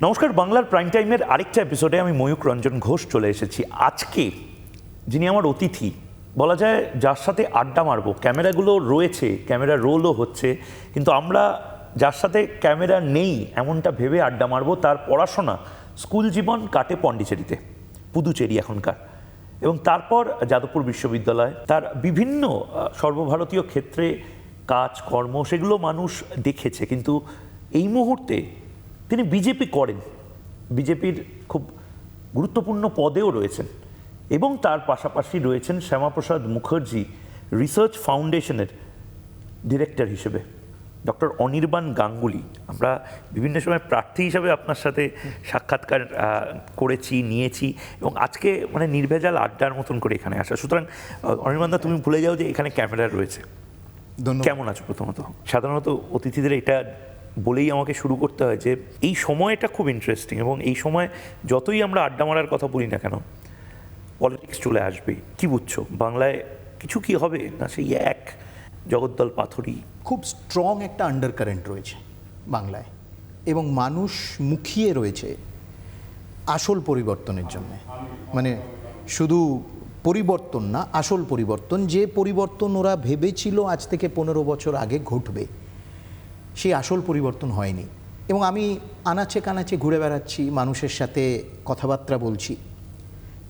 নমস্কার, বাংলার প্রাইম টাইমের আরেকটা এপিসোডে আমি ময়ূক রঞ্জন ঘোষ চলে এসেছি। আজকে যিনি আমার অতিথি, বলা যায় যার সাথে আড্ডা মারবো, ক্যামেরাগুলো রয়েছে, ক্যামেরা রোলও হচ্ছে, কিন্তু আমরা যার সাথে ক্যামেরা নেই এমনটা ভেবে আড্ডা মারবো, তার পড়াশোনা স্কুল জীবন কাটে পন্ডিচেরিতে, পুদুচেরি এখনকার, এবং তারপর যাদবপুর বিশ্ববিদ্যালয়। তার বিভিন্ন সর্বভারতীয় ক্ষেত্রে কাজ কর্ম সেগুলো মানুষ দেখেছে, কিন্তু এই মুহূর্তে তিনি বিজেপি করেন, বিজেপির খুব গুরুত্বপূর্ণ পদেও রয়েছেন, এবং তার পাশাপাশি রয়েছেন শ্যামাপ্রসাদ মুখার্জি রিসার্চ ফাউন্ডেশনের ডিরেক্টর হিসেবে। ডক্টর অনির্বাণ গাঙ্গুলি, আমরা বিভিন্ন সময় প্রার্থী হিসাবে আপনার সাথে সাক্ষাৎকার করেছি, নিয়েছি, এবং আজকে মানে নির্ভেজাল আড্ডার মতন করে এখানে আসা। সুতরাং অনির্বাণদা, তুমি ভুলে যাও যে এখানে ক্যামেরা রয়েছে। কেমন আছো? প্রথমত সাধারণত অতিথিদের এটা বলেই আমাকে শুরু করতে হয় যে এই সময়টা খুব ইন্টারেস্টিং, এবং এই সময় যতই আমরা আড্ডা মারার কথা বলি না কেন, পলিটিক্স চলে আসবেই। কি বুঝছো, বাংলায় কিছু কি হবে না সেই এক জগদ্দল পাথরই? খুব স্ট্রং একটা আন্ডার কারেন্ট রয়েছে বাংলায়, এবং মানুষ মুখিয়ে রয়েছে আসল পরিবর্তনের জন্য। মানে শুধু পরিবর্তন না, আসল পরিবর্তন, যে পরিবর্তন ওরা ভেবেছিল আজ থেকে 15 বছর আগে ঘটবে, সেই আসল পরিবর্তন হয়নি। এবং আমি আনাচে কানাচে ঘুরে বেড়াচ্ছি, মানুষের সাথে কথাবার্তা বলছি,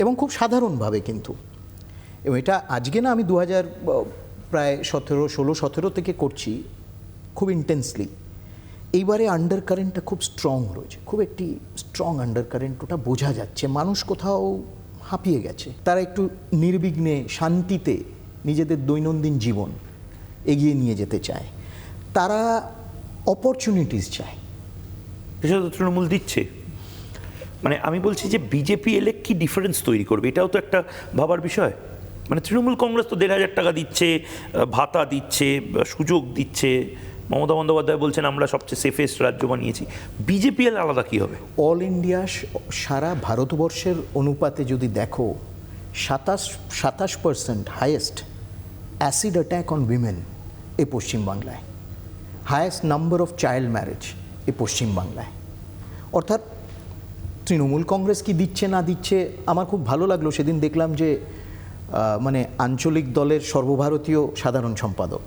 এবং খুব সাধারণভাবে। কিন্তু এবং এটা আজকে না, আমি প্রায় 16-17 থেকে করছি খুব ইন্টেন্সলি। এইবারে আন্ডার কারেন্টটা খুব স্ট্রং রয়েছে, খুব একটি স্ট্রং আন্ডার কারেন্ট, ওটা বোঝা যাচ্ছে। মানুষ কোথাও হাঁপিয়ে গেছে, তারা একটু নির্বিঘ্নে শান্তিতে নিজেদের দৈনন্দিন জীবন এগিয়ে নিয়ে যেতে চায়, তারা অপরচুনিটিস চায়। সেটা তো তৃণমূল দিচ্ছে। মানে আমি বলছি যে বিজেপি এলে কি ডিফারেন্স তৈরি করবে, এটাও তো একটা ভাবার বিষয়। মানে তৃণমূল কংগ্রেস তো 1,500 টাকা দিচ্ছে, ভাতা দিচ্ছে, সুযোগ দিচ্ছে, মমতা বন্দ্যোপাধ্যায় বলছেন আমরা সবচেয়ে সেফেস্ট রাজ্য বানিয়েছি। বিজেপি এলে আলাদা কী হবে? অল ইন্ডিয়া, সারা ভারতবর্ষের অনুপাতে যদি দেখো, 27% highest acid attack on women এ পশ্চিমবাংলায়, highest number of child marriage এ পশ্চিমবাংলায়। অর্থাৎ তৃণমূল কংগ্রেস কি দিচ্ছে না দিচ্ছে, আমার খুব ভালো লাগলো সেদিন দেখলাম যে মানে আঞ্চলিক দলের সর্বভারতীয় সাধারণ সম্পাদক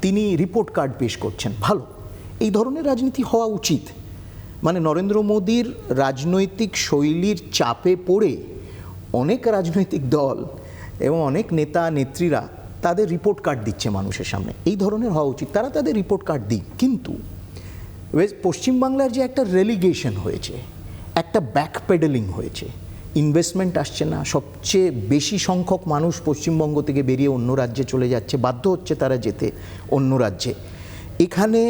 তিনি রিপোর্ট কার্ড পেশ করছেন। ভালো, এই ধরনের রাজনীতি হওয়া উচিত। মানে নরেন্দ্র মোদীর রাজনৈতিক শৈলীর চাপে পড়ে অনেক রাজনৈতিক দল এবং অনেক নেতা নেত্রীরা তাদের রিপোর্ট কার্ড দিচ্ছে মানুষের সামনে, এই ধরনের হওয়া উচিত। তারা তাদের রিপোর্ট কার্ড দিক, কিন্তু পশ্চিমবাংলার যে একটা রেলিগেশন হয়েছে, একটা ব্যাক পেডেলিং হয়েছে, ইনভেস্টমেন্ট আসছে না, সবচেয়ে বেশি সংখ্যক মানুষ পশ্চিমবঙ্গ থেকে বেরিয়ে অন্য রাজ্যে চলে যাচ্ছে, বাধ্য হচ্ছে তারা যেতে অন্য রাজ্যে। এখানে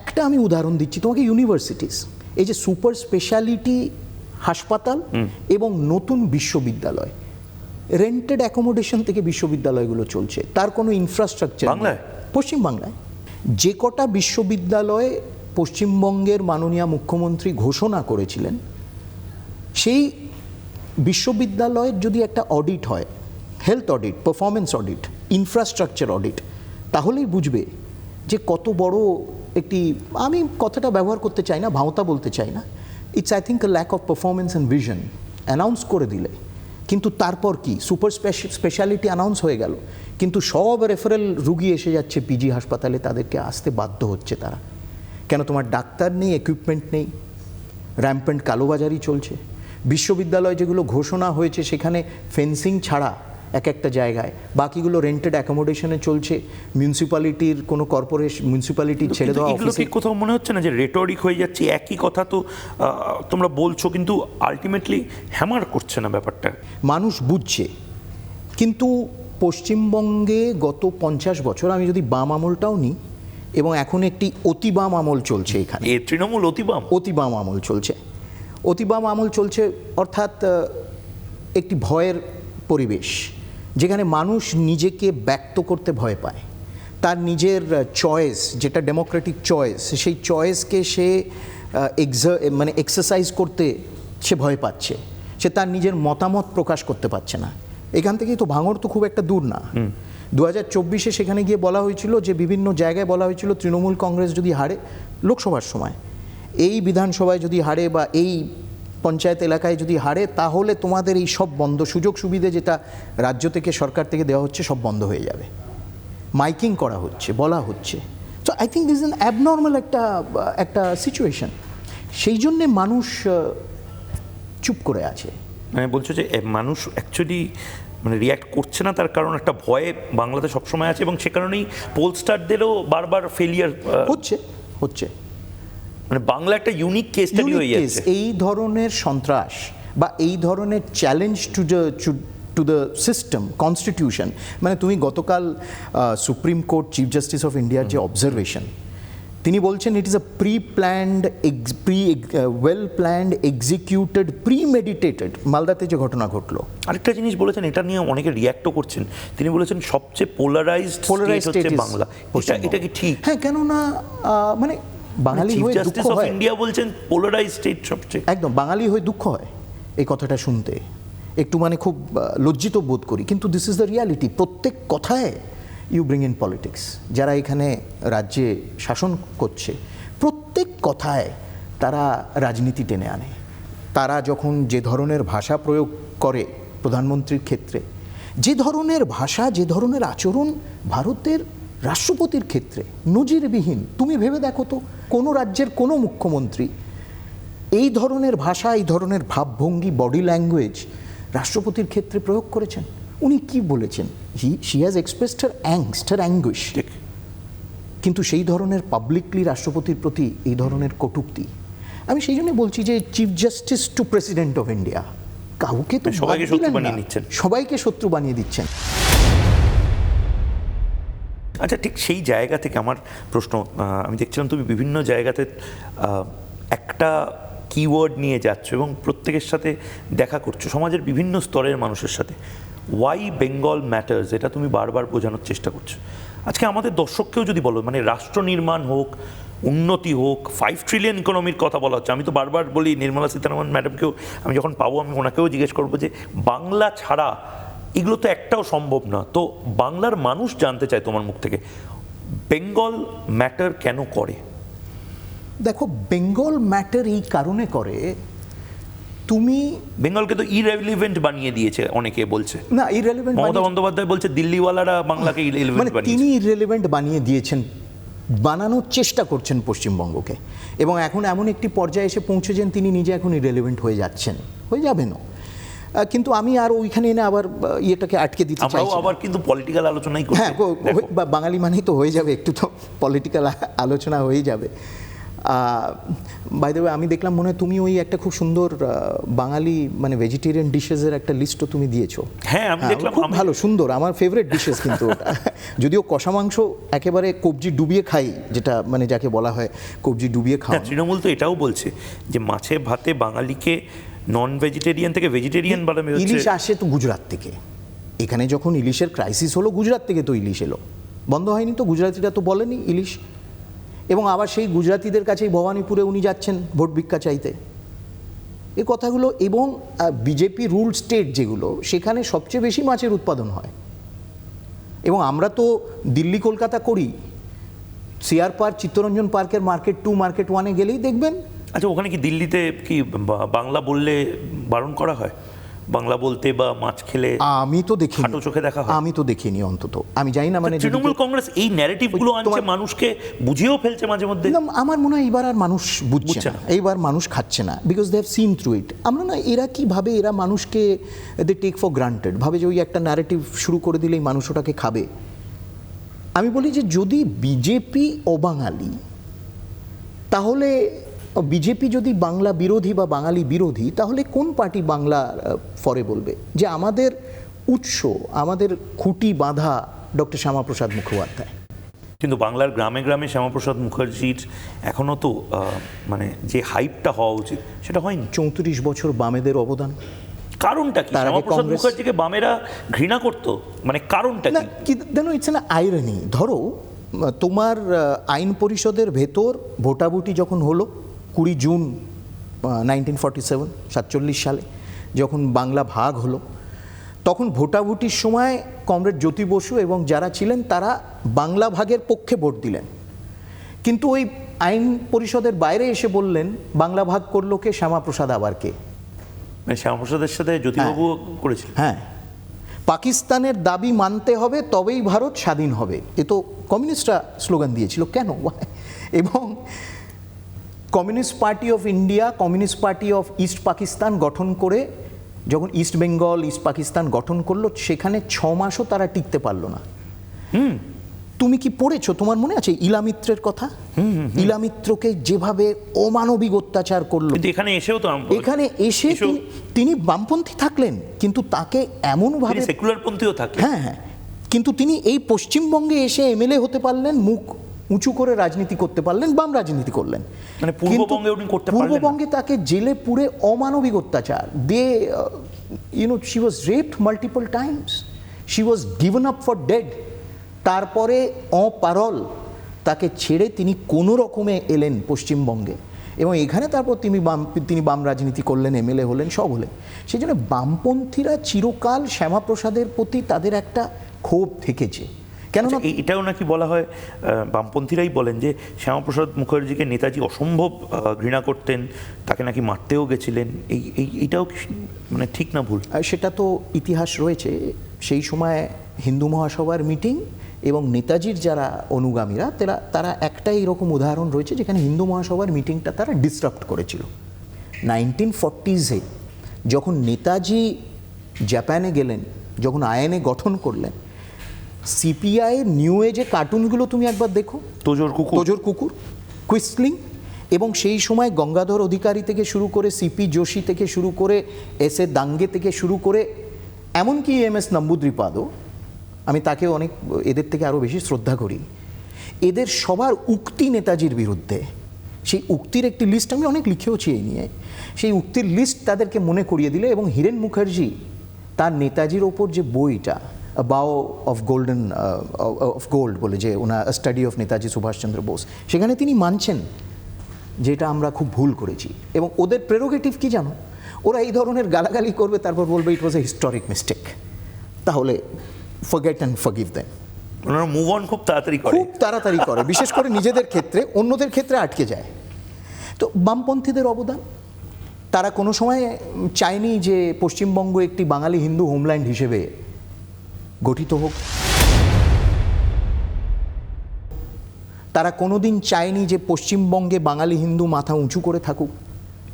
একটা আমি উদাহরণ দিচ্ছি তোমাকে, ইউনিভার্সিটিস, এই যে সুপার স্পেশালিটি হাসপাতাল এবং নতুন বিশ্ববিদ্যালয়, রেন্টেড অ্যাকোমোডেশন থেকে বিশ্ববিদ্যালয়গুলো চলছে, তার কোনো ইনফ্রাস্ট্রাকচার বাংলায়, পশ্চিমবাংলায়। যে কটা বিশ্ববিদ্যালয় পশ্চিমবঙ্গের মাননীয় মুখ্যমন্ত্রী ঘোষণা করেছিলেন, সেই বিশ্ববিদ্যালয়ের যদি একটা অডিট হয়, health audit, performance audit, infrastructure audit, তাহলেই বুঝবে যে কত বড় একটি, আমি কথাটা ব্যবহার করতে চাই না, ভাঁওতা বলতে চাই না, it's I think a lack of performance and vision. Announce করে দিলে, কিন্তু তারপর কি সুপার স্পেশালিটি অ্যানাউন্স হয়ে গেল, কিন্তু সব রেফারেল রুগী এসে যাচ্ছে পিজি হাসপাতালে, তাদেরকে আসতে বাধ্য হচ্ছে তারা। কেন? তোমার ডাক্তার নেই, ইকুইপমেন্ট নেই, র্যাম্পেন্ট কালোবাজারি চলছে। বিশ্ববিদ্যালয় যেগুলো ঘোষণা হয়েছে সেখানে ফেন্সিং ছাড়া এক একটা জায়গায়, বাকিগুলো রেন্টেড অ্যাকোমোডেশনে চলছে। মিউনিসিপ্যালিটির কোনো কর্পোরেশন, মিউনিসিপ্যালিটি ছেড়ে দেওয়া অফিসে। কোথাও মনে হচ্ছে না যে রেটরিক হয়ে যাচ্ছে, একই কথা তো তোমরা বলছো, কিন্তু আলটিমেটলি হ্যামার করছে না ব্যাপারটা? মানুষ বুঝছে, কিন্তু পশ্চিমবঙ্গে গত 50 বছর, আমি যদি বাম আমলটাও নিই, এবং এখন একটি অতি বাম আমল চলছে এখানে, তৃণমূল অতি বাম আমল চলছে। অতি বাম আমল চলছে অর্থাৎ একটি ভয়ের পরিবেশ, যেখানে মানুষ নিজেকে ব্যক্ত করতে ভয় পায়। তার নিজের চয়েস, যেটা ডেমোক্রেটিক চয়েস, সেই চয়েসকে সে এক্সারসাইজ করতে সে ভয় পাচ্ছে, সে তার নিজের মতামত প্রকাশ করতে পারছে না। এখান থেকেই তো ভাঙড় তো খুব একটা দূর না। 2024-এ সেখানে গিয়ে বলা হয়েছিল যে, বিভিন্ন জায়গায় বলা হয়েছিল তৃণমূল কংগ্রেস যদি হারে লোকসভার সময়, এই বিধানসভায় যদি হারে বা এই পঞ্চায়েত এলাকায় যদি হারে, তাহলে তোমাদের এই সব বন্ধ, সুযোগ সুবিধে যেটা রাজ্য থেকে সরকার থেকে দেওয়া হচ্ছে সব বন্ধ হয়ে যাবে। মাইকিং করা হচ্ছে, বলা হচ্ছে। So I think this is an abnormal একটা সিচুয়েশন। সেই জন্যে মানুষ চুপ করে আছে। মানে বলছো যে মানুষ অ্যাকচুয়ালি মানে রিয়্যাক্ট করছে না, তার কারণ একটা ভয়ে বাংলাতে সবসময় আছে এবং সে কারণেই পোলস্টারদেরও বারবার ফেলিয়ার হচ্ছে মানে বাংলা একটা ইউনিক কেস স্টাডি হয়ে যাচ্ছে। এই ধরনের সন্ত্রাস বা এই ধরনের challenge to the system, constitution, মানে তুমি গতকাল supreme court chief justice of ইন্ডিয়ার যে অবজারভেশন, তিনি বলছেন it is a well planned, executed, premeditated. মালদাতে যে ঘটনা ঘটলো, আরেকটা জিনিস বলেছেন, এটা নিয়ে অনেকে রিয়্যাক্টও করছেন। তিনি বলেছেন সবচেয়ে পোলারাইজড হচ্ছে বাংলা। এটা কি ঠিক? হ্যাঁ, কেননা মানে বাঙালি হয়ে দুঃখ হয়। ইন্ডিয়া বলছেন পোলারাইজড স্টেট সবচেয়ে। একদম, বাঙালি হয়ে দুঃখ হয় এই কথাটা শুনতে, একটু মানে খুব লজ্জিত বোধ করি, কিন্তু দিস ইজ দ্য রিয়ালিটি। প্রত্যেক কথায় ইউ ব্রিং ইন পলিটিক্স। যারা এখানে রাজ্যে শাসন করছে, প্রত্যেক কথায় তারা রাজনীতি টেনে আনে। তারা যখন যে ধরনের ভাষা প্রয়োগ করে প্রধানমন্ত্রীর ক্ষেত্রে, যে ধরনের ভাষা, যে ধরনের আচরণ ভারতের রাষ্ট্রপতির ক্ষেত্রে নজিরবিহীন। তুমি ভেবে দেখো তো, কোনো রাজ্যের কোনো মুখ্যমন্ত্রী এই ধরনের ভাষা, এই ধরনের ভাবভঙ্গি, বডি ল্যাঙ্গুয়েজ রাষ্ট্রপতির ক্ষেত্রে প্রয়োগ করেছেন? উনি কি বলেছেন? She has expressed her angst, her anguish. কিন্তু সেই ধরনের পাবলিকলি রাষ্ট্রপতির প্রতি এই ধরনের কটূক্তি, আমি সেই জন্য বলছি যে chief justice to president of India, কাউকে তো সবাইকে শত্রু বানিয়ে নিচ্ছেন, সবাইকে শত্রু বানিয়ে দিচ্ছেন। আচ্ছা, ঠিক সেই জায়গা থেকে আমার প্রশ্ন, আমি দেখছিলাম তুমি বিভিন্ন জায়গাতে একটা কিওয়ার্ড নিয়ে যাচ্ছ এবং প্রত্যেকের সাথে দেখা করছো, সমাজের বিভিন্ন স্তরের মানুষের সাথে। ওয়াই বেঙ্গল ম্যাটার্স, এটা তুমি বারবার বোঝানোর চেষ্টা করছো। আজকে আমাদের দর্শককেও যদি বলো, মানে রাষ্ট্র নির্মাণ হোক, উন্নতি হোক, 5 ট্রিলিয়ন ইকোনমির কথা বলা হচ্ছে। আমি তো বারবার বলি, নির্মলা সীতারামন ম্যাডামকেও আমি যখন পাবো, আমি ওনাকেও জিজ্ঞেস করবো যে বাংলা ছাড়া এগুলো তো একটাও সম্ভব না। তো বাংলার মানুষ জানতে চায় তোমার মুখ থেকে, বেঙ্গল ম্যাটার কেন করে? দেখো, বেঙ্গল ম্যাটার এই কারণে করে, তুমি বেঙ্গলকে তো ইররিলেভেন্ট বানিয়ে দিয়েছে অনেকে বলছে। না, ইররিলেভেন্ট মমতা বন্দ্যোপাধ্যায় বলছে দিল্লিওয়ালারা বাংলাকে ইররিলেভেন্ট মানে বানিয়েছে। তিনি ইররিলেভেন্ট বানিয়ে দিয়েছেন, বানানোর চেষ্টা করছেন পশ্চিমবঙ্গকে, এবং এখন এমন একটি পর্যায়ে এসে পৌঁছেছেন তিনি নিজে এখন ইররিলেভেন্ট হয়ে যাচ্ছেন, হয়ে যাবেনও। কিন্তু আমি আর ওইখানে এনে আবার ইয়েটাকে আটকে দিতে চাইছি। আমরাও আবার কিন্তু পলিটিক্যাল আলোচনাই করছি। হ্যাঁ, বাঙালি মানেই তো হয়ে যাবে, একটু তো পলিটিক্যাল আলোচনা হয়ে যাবে। বাই দ্য ওয়ে, আমি দেখলাম মনে হয় তুমি ওই একটা খুব সুন্দর বাঙালি মানে ভেজিটেরিয়ান ডিশেসের একটা লিস্টও তুমি দিয়েছো। হ্যাঁ, আমি দেখলাম, খুব ভালো, সুন্দর, আমার ফেভারিট ডিশেস কিন্তু ওটা। যদিও কষা মাংস একেবারে কবজি ডুবিয়ে খাই, যেটা মানে যাকে বলা হয় কবজি ডুবিয়ে খাওয়া। তৃণমূল তো এটাও বলছে যে মাছে ভাতে বাঙালিকে নন ভেজিটেরিয়ান থেকে ভেজিটেরিয়ান বানানো হচ্ছে। ইলিশ আসে তো গুজরাট থেকে, এখানে যখন ইলিশের ক্রাইসিস হলো গুজরাট থেকে তো ইলিশ এলো, বন্ধ হয়নি তো, গুজরাটিরা তো বলেনি ইলিশ। এবং আবার সেই গুজরাটিদের কাছেই ভবানীপুরে উনি যাচ্ছেন ভোট ভিক্ষা চাইতে, এই কথাগুলো। এবং বিজেপি রুল স্টেট যেগুলো, সেখানে সবচেয়ে বেশি মাছের উৎপাদন হয়। এবং আমরা তো দিল্লি কলকাতা করি, সিআর পার্ক, চিত্তরঞ্জন পার্কের মার্কেট 2, মার্কেট 1-এ গেলেই দেখবেন। আচ্ছা, ওখানে কি দিল্লিতে কি বাংলা বললে বারণ করা হয়? বাংলা বলতে বা মাছ খেলে আমি তো দেখিনি, খাটো চোখে দেখা হয়? আমি তো দেখিনি, অন্তত আমি জানি না। মানে তৃণমূল কংগ্রেস এই ন্যারেটিভগুলো আনছে, মানুষকে বুঝিয়েও ফেলছে মাঝে মধ্যে। আমার মনে হয় এইবার আর মানুষ বুঝছে না, এইবার মানুষ খাচ্ছে না, because they have seen through it. আমরা না, এরা কি ভাবে, এরা মানুষকে দে টেক ফর গ্রান্টেড, ভাবে যে ওই একটা ন্যারেটিভ শুরু করে দিলেই মানুষ ওটাকে খাবে। আমি বলি যে যদি বিজেপি অবাঙালি, তাহলে বিজেপি যদি বাংলা বিরোধী বা বাঙালি বিরোধী, তাহলে কোন পার্টি বাংলা ফরে বলবে যে আমাদের উৎস, আমাদের খুঁটি বাঁধা ডক্টর শ্যামাপ্রসাদ মুখোপাধ্যায়? কিন্তু বাংলার গ্রামে গ্রামে শ্যামাপ্রসাদ মুখার্জির এখনও তো মানে যে হাইপটা হওয়া উচিত সেটা হয়নি। 34 বছর বামেদের অবদান। কারণটা কি? শ্যামাপ্রসাদ মুখার্জিকে বামেরা ঘৃণা করতো, মানে কারণটা কি? জানো, ইটস না আইরনি। ধরো, তোমার আইন পরিষদের ভেতর ভোটাভুটি যখন হলো 20 জুন 1947 সালে, যখন বাংলা ভাগ হলো, তখন ভোটাভুটির সময় কমরেড জ্যোতি বসু এবং যারা ছিলেন তারা বাংলা ভাগের পক্ষে ভোট দিলেন। কিন্তু ওই আইন পরিষদের বাইরে এসে বললেন বাংলা ভাগ করলো কে, শ্যামাপ্রসাদ আবার কে। মানে শ্যামাপ্রসাদের সাথে জ্যোতিবাবু করেছিল। হ্যাঁ, পাকিস্তানের দাবি মানতে হবে তবেই ভারত স্বাধীন হবে, এ তো কমিউনিস্টরা স্লোগান দিয়েছিল। কেন? এবং communist party of India, communist party of east Pakistan গঠন করে যখন ইস্ট বেঙ্গল, ইস্ট পাকিস্তান গঠন করলো, সেখানে 6 মাসও তারা টিকতে পারলো না। তুমি কি পড়েছো? তোমার মনে আছে ইলামিত্রের কথা? ইলামিত্রকে যেভাবে অমানবিক অত্যাচার করলো। কিন্তু এখানে এসেও তো এখানে এসে তিনি বামপন্থী থাকলেন, কিন্তু তাকে এমনভাবে সেকুলারপন্থীও থাকে। হ্যাঁ হ্যাঁ, কিন্তু তিনি এই পশ্চিমবঙ্গে এসে এমএলএ হতে পারলেন, মুখ উঁচু করে রাজনীতি করতে পারলেন, বাম রাজনীতি করলেন। মানে পূর্ববঙ্গে উনি করতে পারলেন না। পূর্ববঙ্গে তাকে জেলে পুরে অমানবিক অত্যাচার, they she was raped multiple times, she was given up for dead. তারপরে অপারল তাকে ছেড়ে তিনি কোনো রকমে এলেন পশ্চিমবঙ্গে, এবং এখানে তারপর তিনি বাম রাজনীতি করলেন, এমএলএ হলেন, সব হলেন। সেই জন্য বামপন্থীরা চিরকাল শ্যামাপ্রসাদের প্রতি তাদের একটা ক্ষোভ থেকেছে। কেননা এটাও নাকি বলা হয়, বামপন্থীরাই বলেন যে শ্যামাপ্রসাদ মুখার্জিকে নেতাজি অসম্ভব ঘৃণা করতেন, তাকে নাকি মারতেও গেছিলেন। এইটাও মানে ঠিক না ভুল? সেটা তো ইতিহাস রয়েছে। সেই সময় হিন্দু মহাসভার মিটিং এবং নেতাজির যারা অনুগামীরা তারা একটা এরকম উদাহরণ রয়েছে যেখানে হিন্দু মহাসভার মিটিংটা তারা ডিসরাপ্ট করেছিল। 1940s যখন নেতাজি জাপানে গেলেন, যখন আইএনএ গঠন করলেন, সিপিআই নিউ এজে কার্টুনগুলো তুমি একবার দেখো, তোজোর কুকুর, কুইসলিং, এবং সেই সময় গঙ্গাধর অধিকারী থেকে শুরু করে সিপি যোশী থেকে শুরু করে এস এ দাঙ্গে থেকে শুরু করে এমনকি এম.এস. নম্বুদ্রিপাদও, আমি তাকে অনেক এদের থেকে আরও বেশি শ্রদ্ধা করি, এদের সবার উক্তি নেতাজির বিরুদ্ধে। সেই উক্তির একটি লিস্ট আমি অনেক লিখেওছি এই নিয়ে। সেই উক্তির লিস্ট তাদেরকে মনে করিয়ে দিলে, এবং হীরেন মুখার্জি তার নেতাজির ওপর যে বইটা বাও অফ গোল্ড বলে, যে ওনার স্টাডি অফ নেতাজি সুভাষচন্দ্র বোস, সেখানে তিনি মানছেন যেটা আমরা খুব ভুল করেছি। এবং ওদের প্রেরোগেটিভ কি জানো? ওরা এই ধরনের গালাগালি করবে, তারপর বলবে ইট ওয়াজ এ হিস্টোরিক মিস্টেক, তাহলে ফরগেট অ্যান্ড ফরগিভ দেম। ওনারা মুভ অন খুব তাড়াতাড়ি করে, বিশেষ করে নিজেদের ক্ষেত্রে, অন্যদের ক্ষেত্রে আটকে যায়। তো বামপন্থীদের অবদান, তারা কোনো সময় চায়নি যে পশ্চিমবঙ্গ একটি বাঙালি হিন্দু হোমল্যান্ড হিসেবে গঠিত হোক। তারা কোনোদিন চায়নি যে পশ্চিমবঙ্গে বাঙালি হিন্দু মাথা উঁচু করে থাকুক।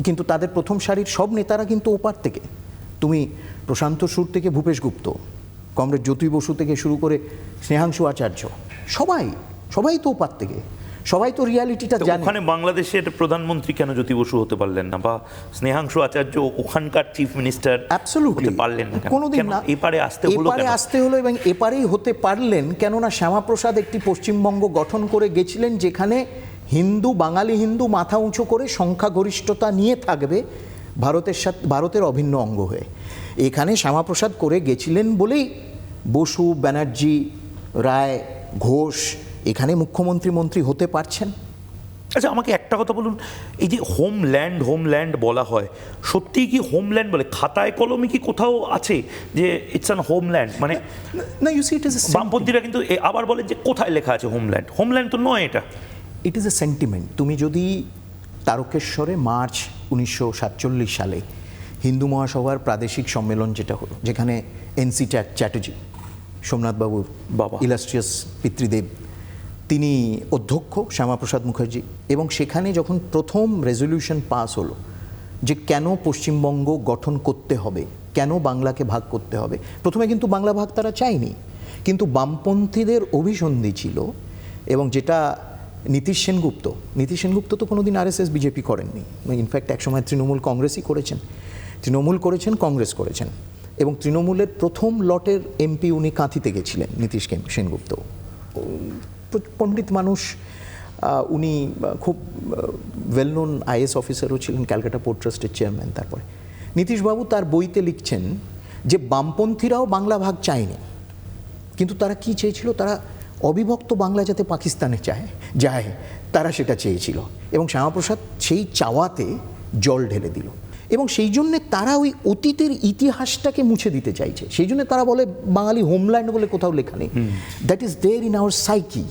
কিন্তু তাদের প্রথম সারির সব নেতারা কিন্তু ওপার থেকে, তুমি প্রশান্ত সুর থেকে ভূপেশ গুপ্ত, কমরেড জ্যোতি বসু থেকে শুরু করে স্নেহাংশু আচার্য, সবাই তো ওপার থেকে, সবাই তো রিয়ালিটিটা জানে। ওখানে বাংলাদেশের প্রধানমন্ত্রী কেন জ্যোতি বসু হতে পারলেন না, বা স্নেহাংশু আচার্য ওখানকার চিফ মিনিস্টার অ্যাবসলিউটলি হতে পারলেন না? কোনোদিন না। এপারে আসতে হলো এবং এপারেই হতে পারলেন কেননা শ্যামাপ্রসাদ একটি পশ্চিমবঙ্গ গঠন করে গেছিলেন যেখানে বাঙালি হিন্দু মাথা উঁচু করে সংখ্যাগরিষ্ঠতা নিয়ে থাকবে ভারতের অভিন্ন অঙ্গ হয়ে। এখানে শ্যামাপ্রসাদ করে গেছিলেন বলেই বসু, ব্যানার্জি, রায়, ঘোষ এখানে মন্ত্রী হতে পারছেন। আচ্ছা, আমাকে একটা কথা বলুন, এই যে হোমল্যান্ড বলা হয়, সত্যিই কি হোমল্যান্ড বলে খাতায় কলমে কি কোথাও আছে যে ইটস অ্যান হোমল্যান্ড? মানে না, ইউ সি ইট ইজ বামপন্থীরা কিন্তু আবার বলে যে কোথায় লেখা আছে হোমল্যান্ড তো নয় এটা। It is a sentiment. তুমি যদি তারকেশ্বরে মার্চ 1947 সালে হিন্দু মহাসভার প্রাদেশিক সম্মেলন যেটা হলো, যেখানে এন.সি. চ্যাটার্জি, সোমনাথবাবুর বাবা, ইলাস্ট্রিয়াস পিতৃদেব, তিনি অধ্যক্ষ, শ্যামাপ্রসাদ মুখার্জি, এবং সেখানে যখন প্রথম রেজলিউশন পাস হলো যে কেন পশ্চিমবঙ্গ গঠন করতে হবে, কেন বাংলাকে ভাগ করতে হবে, প্রথমে কিন্তু বাংলা ভাগ তারা চায়নি, কিন্তু বামপন্থীদের অভিসন্ধি ছিল, এবং যেটা নীতিশ সেনগুপ্ত তো কোনোদিন আরএসএস বিজেপি করেননি, ইনফ্যাক্ট একসময় তৃণমূল কংগ্রেস করেছেন, এবং তৃণমূলের প্রথম লটের এমপি উনি কাঁথিতে গেছিলেন, নীতিশ সেনগুপ্ত, পণ্ডিত মানুষ, উনি খুব ওয়েল নোন আইএস অফিসারও ছিলেন, ক্যালকাটা পোর্ট ট্রাস্টের চেয়ারম্যান। তারপরে নীতিশবাবু তার বইতে লিখছেন যে বামপন্থীরাও বাংলা ভাগ চায়নি, কিন্তু তারা কি চেয়েছিল, তারা অবিভক্ত বাংলা যাতে পাকিস্তানে যায় তারা সেটা চেয়েছিল, এবং শ্যামাপ্রসাদ সেই চাওয়াতে জল ঢেলে দিল, এবং সেই জন্যে তারা ওই অতীতের ইতিহাসটাকে মুছে দিতে চাইছে। সেই জন্য তারা বলে বাঙালি হোমল্যান্ড বলে কোথাও লেখা নেই, that is there in our psyche,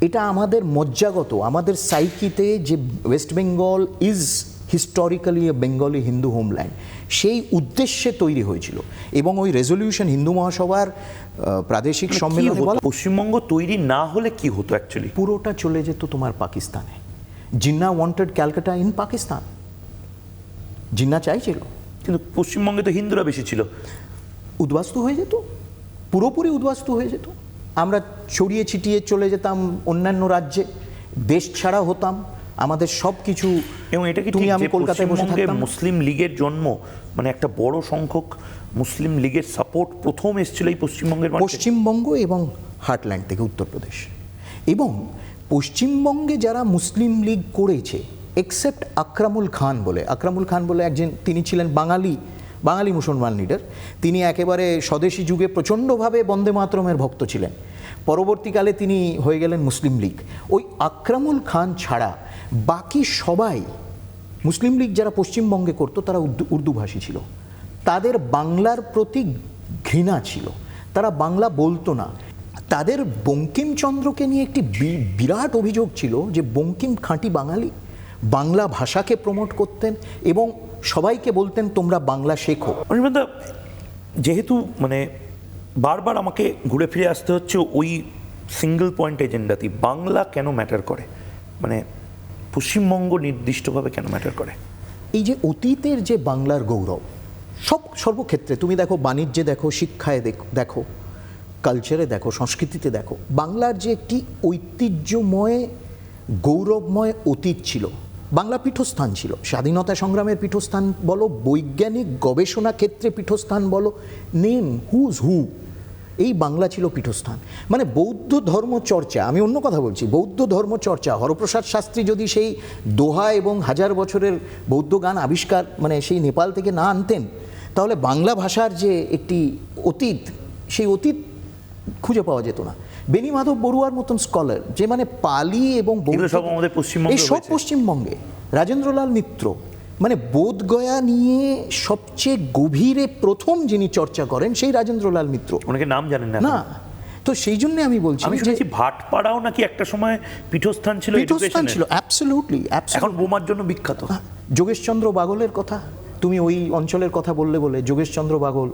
এটা আমাদের মজ্জাগত, আমাদের সাইকিতে যে West Bengal is historically a Bengali Hindu homeland, সেই উদ্দেশ্যে তৈরি হয়েছিল। এবং ওই রেজলিউশন হিন্দু মহাসভার প্রাদেশিক সম্মেলনে বলা, পশ্চিমবঙ্গ তৈরি না হলে কি হতো অ্যাকচুয়ালি? পুরোটা চলে যেত তোমার পাকিস্তানে। জিন্না ওয়ান্টেড ক্যালকাটা ইন পাকিস্তান, জিন্না চাইছিল, কিন্তু পশ্চিমবঙ্গে তো হিন্দুরা বেশি ছিল। উদ্বাস্তু হয়ে যেত, পুরোপুরি উদ্বাস্তু হয়ে যেত। আমরা ছড়িয়ে ছিটিয়ে চলে যেতাম অন্যান্য রাজ্যে, দেশ ছাড়া হতাম, আমাদের সব কিছু। এবং এটা কি তুমি ঠিক আমি যে কলকাতায় বসে পশ্চিমবঙ্গে থাকতাম? মুসলিম লীগের জন্ম, মানে একটা বড় সংখ্যক মুসলিম লীগের সাপোর্ট প্রথম এসেছিল এই পশ্চিমবঙ্গের মাটিতে? পশ্চিমবঙ্গ এবং হার্টল্যান্ড থেকে উত্তরপ্রদেশ। এবং পশ্চিমবঙ্গে যারা মুসলিম লীগ করেছে, এক্সেপ্ট আকরামুল খান বলে একজন, তিনি ছিলেন বাঙালি মুসলমান লিডার। তিনি একেবারে স্বদেশী যুগে প্রচণ্ডভাবে বন্দে মাতরমের ভক্ত ছিলেন। পরবর্তীকালে তিনি হয়ে গেলেন মুসলিম লীগ। ওই আকরামুল খান ছাড়া বাকি সবাই মুসলিম লীগ যারা পশ্চিমবঙ্গে করতো তারা উর্দুভাষী ছিল। তাদের বাংলার প্রতি ঘৃণা ছিল, তারা বাংলা বলতো না। তাদের বঙ্কিমচন্দ্রকে নিয়ে একটি বিরাট অভিযোগ ছিল যে বঙ্কিম খাঁটি বাঙালি, বাংলা ভাষাকে প্রমোট করতেন এবং সবাইকে বলতেন তোমরা বাংলা শেখো। অনির্বাণদা, যেহেতু মানে বারবার আমাকে ঘুরে ফিরে আসতে হচ্ছে ওই সিঙ্গল পয়েন্ট এজেন্ডাতে, বাংলা কেন ম্যাটার করে, মানে পশ্চিমবঙ্গ নির্দিষ্টভাবে কেন ম্যাটার করে? এই যে অতীতের যে বাংলার গৌরব, সর্বক্ষেত্রে তুমি দেখো, বাণিজ্যে দেখো, শিক্ষায় দেখো, কালচারে দেখো, সংস্কৃতিতে দেখো, বাংলার যে একটি ঐতিহ্যময় গৌরবময় অতীত ছিল। বাংলা পীঠস্থান ছিল, স্বাধীনতা সংগ্রামের পীঠস্থান বলো, বৈজ্ঞানিক গবেষণা ক্ষেত্রে পীঠস্থান বলো, নেম হুজ হু, এই বাংলা ছিল পীঠস্থান। মানে বৌদ্ধ ধর্ম চর্চা, আমি অন্য কথা বলছি, বৌদ্ধ ধর্ম চর্চা, হরপ্রসাদ শাস্ত্রী যদি সেই দোহা এবং 1000 বছরের বৌদ্ধ গান আবিষ্কার মানে সেই নেপাল থেকে না আনতেন, তাহলে বাংলা ভাষার যে একটি অতীত, সেই অতীত খুঁজে পাওয়া যেত না। বেণীমাধব বড়ুয়ার মতন স্কলার, যে মানে পালি এবং সব আমাদের পশ্চিমবঙ্গে, এই সব পশ্চিমবঙ্গে। রাজেন্দ্রলাল মিত্র, মানে বোধগয়া নিয়ে সবচেয়ে গভীরে প্রথম যিনি চর্চা করেন সেই রাজেন্দ্রলাল মিত্র। অনেকে নাম জানেন না। না, তো সেই জন্য আমি বলছি, আমি শুনেছি ভাটপাড়াও নাকি একটা সময় পীঠস্থান ছিল, পীঠস্থান ছিল, অ্যাবসলিউটলি। এখন বোমার জন্য বিখ্যাত। যোগেশচন্দ্র বাগলের কথা তুমি ওই অঞ্চলের কথা বলে যোগেশচন্দ্র বাগল,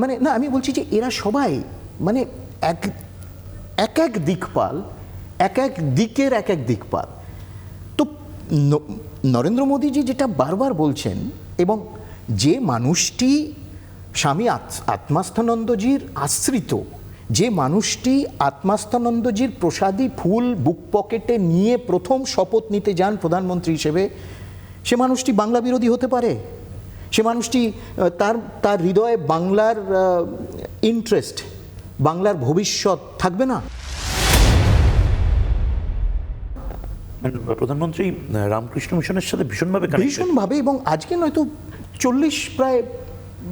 মানে না, আমি বলছি যে এরা সবাই মানে এক দিকপাল, এক দিকের এক দিকপাল। তো নরেন্দ্র মোদীজি যেটা বারবার বলছেন, এবং যে মানুষটি স্বামী আত্মাস্থানন্দজির আশ্রিত, যে মানুষটি আত্মাস্থানন্দজির প্রসাদী ফুল বুক পকেটে নিয়ে প্রথম শপথ নিতে যান প্রধানমন্ত্রী হিসেবে, সে মানুষটি বাংলা বিরোধী হতে পারে? সে মানুষটি তার হৃদয়ে বাংলার ইন্টারেস্ট, বাংলার ভবিষ্যৎ থাকবে না? প্রধানমন্ত্রী রামকৃষ্ণ মিশনের সাথে ভীষণভাবে, এবং আজকে নয়তো 40 প্রায়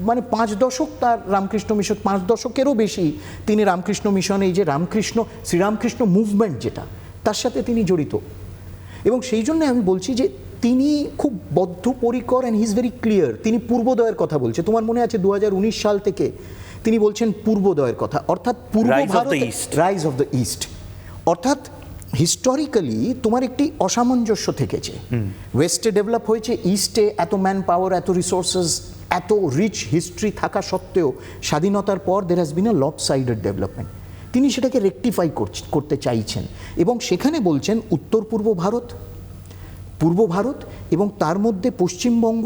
মানে 5 দশক তার রামকৃষ্ণ মিশন, 5 দশকেরও বেশি তিনি রামকৃষ্ণ মিশন, এই যে শ্রীরামকৃষ্ণ মুভমেন্ট যেটা, তার সাথে তিনি জড়িত। এবং সেই জন্য আমি বলছি যে তিনি খুব বদ্ধপরিকর, and he is very clear. তিনি পূর্বোদয়ের কথা বলছে, তোমার মনে আছে 2019 সাল থেকে তিনি বলছেন পূর্বোদয়ের কথা, অর্থাৎ পূর্ব Bharat, rise of the east. অর্থাৎ হিস্টোরিক্যালি তোমার একটি অসামঞ্জস্য থেকেছে, ওয়েস্টে ডেভেলপ হয়েছে, ইস্টে এত ম্যান পাওয়ার, এত রিসোর্সেস, এত রিচ হিস্ট্রি থাকা সত্ত্বেও স্বাধীনতার পর দের হ্যাজ বিন আ লপসাইডেড ডেভেলপমেন্ট। তিনি সেটাকে রেকটিফাই করতে চাইছেন, এবং সেখানে বলছেন উত্তর পূর্ব ভারত এবং তার মধ্যে Paschimbanga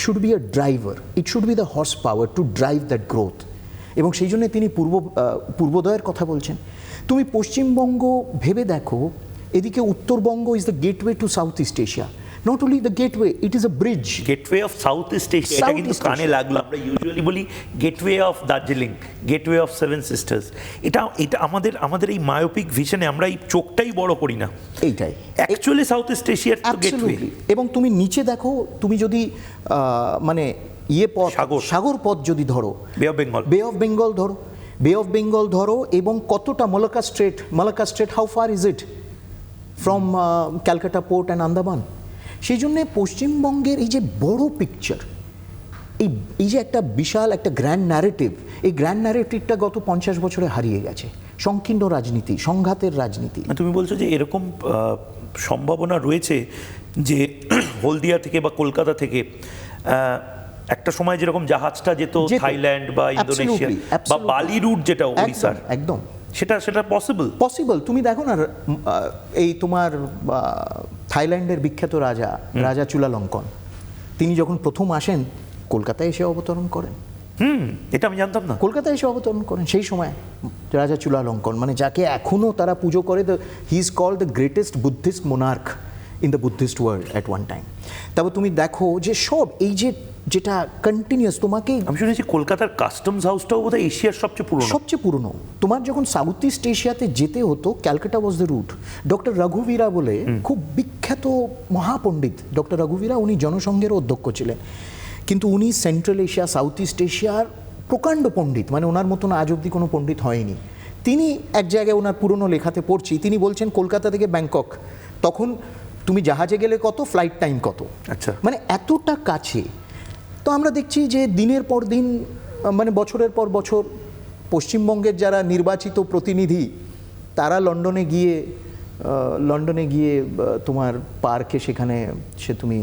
should be a driver, it should be the horse power to drive that growth. এবং সেই জন্য তিনি পূর্বোদয়ের কথা বলছেন। তুমি পশ্চিমবঙ্গ ভেবে দেখো, এদিকে Uttarbanga is the gateway to south East Asia. Not only the gateway, it is a bridge. Gateway of south East Asia, এটা কিন্তু কানে লাগলো। আমরা ইউজুয়ালি বলি gateway of Darjeeling, gateway of 7 sisters. এটা আমাদের এই মায়োপিক ভিশনে আমরা এই চোখটাই বড় করি না, এইটাই অ্যাকচুয়ালি সাউথ ইস্ট এশিয়ার গেটওয়ে। এবং তুমি নিচে দেখো, তুমি যদি মানে সাগর পথ যদি ধরো, বে অফ বেঙ্গল ধরো, এবং কতটা Malacca straight, how far is it from Calcutta port and Andaman. সেই জন্যে পশ্চিমবঙ্গের এই যে বড় পিকচার, এই যে একটা বিশাল একটা গ্র্যান্ড ন্যারেটিভ, এই গ্র্যান্ড ন্যারেটিভটা গত 50 বছরে হারিয়ে গেছে। সংকীর্ণ রাজনীতি, সংঘাতের রাজনীতি। তুমি বলছো যে এরকম সম্ভাবনা রয়েছে যে হলদিয়া থেকে বা কলকাতা থেকে একটা সময় যেরকম জাহাজটা যেত থাইল্যান্ড বা ইন্দোনেশিয়া বা বালি রুট যেটা ওড়িশার, একদম সেটা পসিবল। তুমি দেখো না, এই তোমার থাইল্যান্ডের বিখ্যাত রাজা চুলালঙ্কন, তিনি যখন প্রথম আসেন কলকাতায় এসে অবতরণ করেন। এটা আমি জানতাম না। কলকাতায় এসে অবতরণ করেন সেই সময় রাজা চুলালঙ্কন, মানে যাকে এখনো তারা পুজো করে। He is called the greatest Buddhist monarch in the Buddhist world at one time. তারপর তুমি দেখো যে সব এই যেটা কন্টিনিউয়াস, তোমাকে আমি শুনেছি কলকাতার কাস্টমস হাউসটাও বোধহয় এশিয়ার সবচেয়ে পুরনো। তোমার যখন সাউথ ইস্ট এশিয়াতে যেতে হতো, Calcutta was the route. Doctor রঘুবীরা বলে খুব বিখ্যাত মহাপণ্ডিত ডক্টর রঘুবীরা, উনি জনসংঘেরও অধ্যক্ষ ছিলেন, কিন্তু উনি সেন্ট্রাল এশিয়া, সাউথ ইস্ট এশিয়ার প্রকাণ্ড পণ্ডিত, মানে ওনার মতন আজ অব্দি কোনো পণ্ডিত হয়নি। তিনি এক জায়গায় ওনার পুরনো লেখাতে পড়ছি, তিনি বলছেন কলকাতা থেকে ব্যাংকক তখন তুমি জাহাজে গেলে কত, ফ্লাইট টাইম কত, আচ্ছা, মানে এতটা কাছে। তো আমরা দেখছি যে দিনের পর দিন, মানে বছরের পর বছর পশ্চিমবঙ্গের যারা নির্বাচিত প্রতিনিধি, তারা লন্ডনে গিয়ে তোমার পার্কে, সেখানে সে তুমি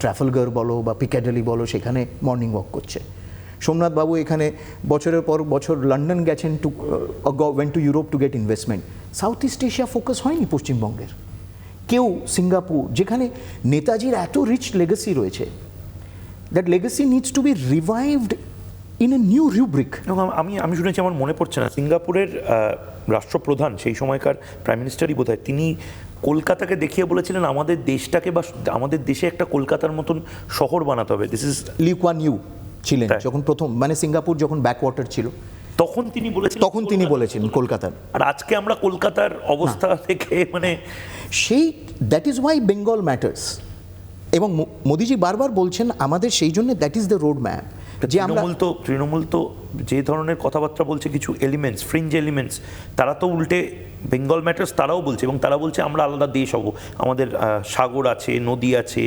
ট্রাফালগার বলো বা পিকাডেলি বলো, সেখানে মর্নিং ওয়াক করছে। সোমনাথ বাবু এখানে বছরের পর বছর লন্ডন গেছেন went to Europe to get investment. South East Asia focus হয়নি পশ্চিমবঙ্গের। কেউ সিঙ্গাপুর, যেখানে নেতাজির এত রিচ লেগেসি রয়েছে, that legacy needs to be revived in a new rubric. আমি শুনেছি, আমার মনে পড়ছে না, সিঙ্গাপুরের রাষ্ট্রপ্রধান সেই সময়কার প্রাইম মিনিস্টারই বোধহয়, তিনি কলকাতাকে দেখিয়ে বলেছিলেন আমাদের দেশটাকে বা আমাদের দেশে একটা কলকাতার মতন শহর বানাতে হবে। This is Lee Kuan Yew ছিলেন যখন প্রথম, মানে সিঙ্গাপুর যখন ব্যাকওয়াটার ছিল, তখন তিনি বলেছেন কলকাতার। আর আজকে আমরা কলকাতার অবস্থা থেকে মানে সেই, that is Y Bengal matters. এবং মোদিজি বারবার বলছেন আমাদের সেই জন্য, that is the road map. যে তৃণমূল তো যে ধরনের কথাবার্তা বলছে, কিছু এলিমেন্টস, ফ্রিঞ্জ এলিমেন্টস, তারা তো উল্টে বেঙ্গল ম্যাটার্স তারাও বলছে, এবং তারা বলছে আমরা আলাদা দেশ হব, আমাদের সাগর আছে, নদী আছে,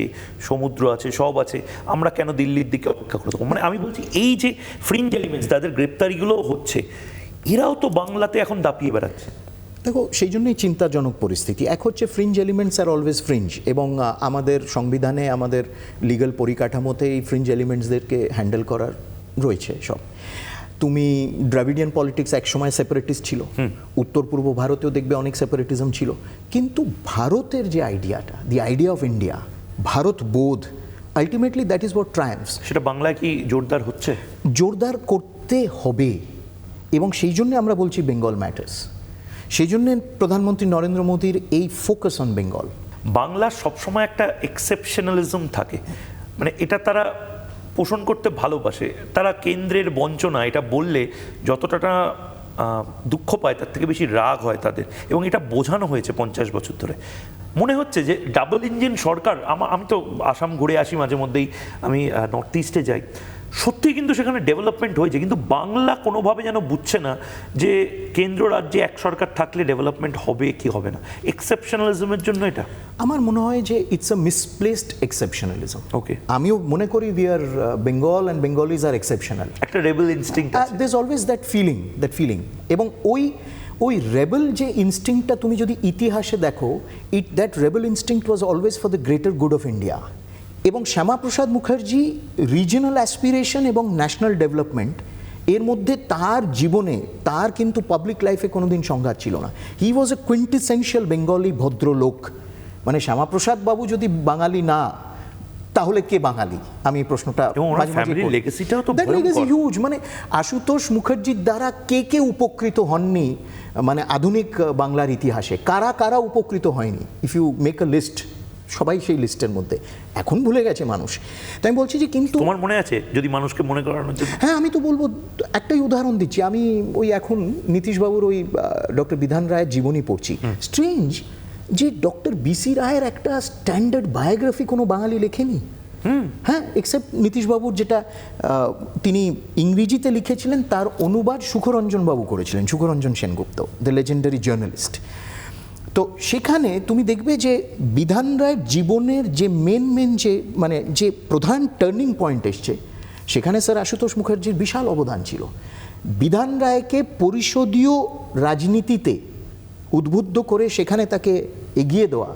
সমুদ্র আছে, সব আছে, আমরা কেন দিল্লির দিকে অপেক্ষা করে থাকবো। মানে আমি বলছি এই যে ফ্রিঞ্জ এলিমেন্টস, তাদের গ্রেপ্তারিগুলো হচ্ছে, এরাও তো বাংলাতে এখন দাপিয়ে বেড়াচ্ছে। দেখো, সেই জন্যই চিন্তাজনক পরিস্থিতি। এক হচ্ছে fringe elements are always fringe, এবং আমাদের সংবিধানে, আমাদের লিগ্যাল পরিকাঠামোতে এই ফ্রিঞ্জ এলিমেন্টসদেরকে হ্যান্ডেল করার রয়েছে সব। তুমি দ্রাবিডিয়ান পলিটিক্স একসময় সেপারেটিস্ট ছিল, উত্তর পূর্ব ভারতেও দেখবে অনেক সেপারেটিজম ছিল, কিন্তু ভারতের যে আইডিয়াটা, the idea of India, Bharat বোধ, ultimately that is what triumphs. সেটা বাংলায় কি জোরদার হচ্ছে? জোরদার করতে হবে, এবং সেই জন্য আমরা বলছি বেঙ্গল ম্যাটার্স। সেই জন্য প্রধানমন্ত্রী নরেন্দ্র মোদীর এই ফোকাস অন বেঙ্গল। বাংলার সবসময় একটা এক্সেপশনালিজম থাকে, মানে এটা তারা পোষণ করতে ভালোবাসে। তারা কেন্দ্রের বঞ্চনা এটা বললে যতটা দুঃখ পায়, তার থেকে বেশি রাগ হয় তাদের, এবং এটা বোঝানো হয়েছে 50 বছর ধরে। মনে হচ্ছে যে ডাবল ইঞ্জিন সরকার, আমি তো আসাম ঘুরে আসি মাঝে মধ্যেই, আমি নর্থ ইস্টে যাই, সত্যি কিন্তু সেখানে ডেভেলপমেন্ট হয়েছে, কিন্তু বাংলা কোনোভাবে যেন বুঝছে না যে কেন্দ্র রাজ্যে এক সরকার থাকলে ডেভেলপমেন্ট হবে কি হবে না। এক্সেপশনালিজমের জন্য এটা আমার মনে হয় যে it's a misplaced exceptionalism. Okay, আমিও মনে করি we are Bengal and Bengalis are exceptional. একটা রেবেল ইনস্টিংক্ট আছে, there is always that feeling. এবং ওই রেবেল যে ইনস্টিংক্টটা তুমি যদি ইতিহাসে দেখো, that rebel instinct was always for the greater good of India. এবং শ্যামাপ্রসাদ মুখার্জি রিজিওনাল অ্যাসপিরেশন এবং ন্যাশনাল ডেভেলপমেন্ট, এর মধ্যে তার জীবনে, তার কিন্তু পাবলিক লাইফে কোনোদিন সংঘাত ছিল না। হি ওয়াজ এ কুইন্টিসেন্সিয়াল বেঙ্গলি ভদ্রলোক। মানে শ্যামাপ্রসাদ বাবু যদি বাঙালি না, তাহলে কে বাঙালি? আমি এই প্রশ্নটা হিউজ। মানে আশুতোষ মুখার্জির দ্বারা কে উপকৃত হননি, মানে আধুনিক বাংলার ইতিহাসে কারা কারা উপকৃত হয়নি, if you make a list, সবাই সেই লিস্টের মধ্যে। এখন ভুলে গেছে মানুষ। তাই আমি বলছি যে, কিন্তু তোমার মনে আছে যদি মানুষকে মনে করানোর জন্য? হ্যাঁ, আমি তো বলবো, একটাই উদাহরণ দিচ্ছি। আমি ওই এখন নীতিশবাবুর ওই ডক্টর বিধান রায়ের জীবনী পড়ছি। স্ট্রেঞ্জ যে ডক্টর বিসি রায়ের একটা স্ট্যান্ডার্ড বায়োগ্রাফি কোনো বাঙালি লেখেনি। হ্যাঁ, এক্সেপ্ট নীতিশবাবুর যেটা তিনি ইংরেজিতে লিখেছিলেন, তার অনুবাদ সুখরঞ্জন বাবু করেছিলেন, Sukhranjan Sengupta, the legendary journalist. তো সেখানে তুমি দেখবে যে বিধান রায়ের জীবনের যে মেন যে, মানে যে প্রধান টার্নিং পয়েন্ট এসছে, সেখানে স্যার আশুতোষ মুখার্জির বিশাল অবদান ছিল। বিধান রায়কে পরিষদীয় রাজনীতিতে উদ্বুদ্ধ করে সেখানে তাকে এগিয়ে দেওয়া,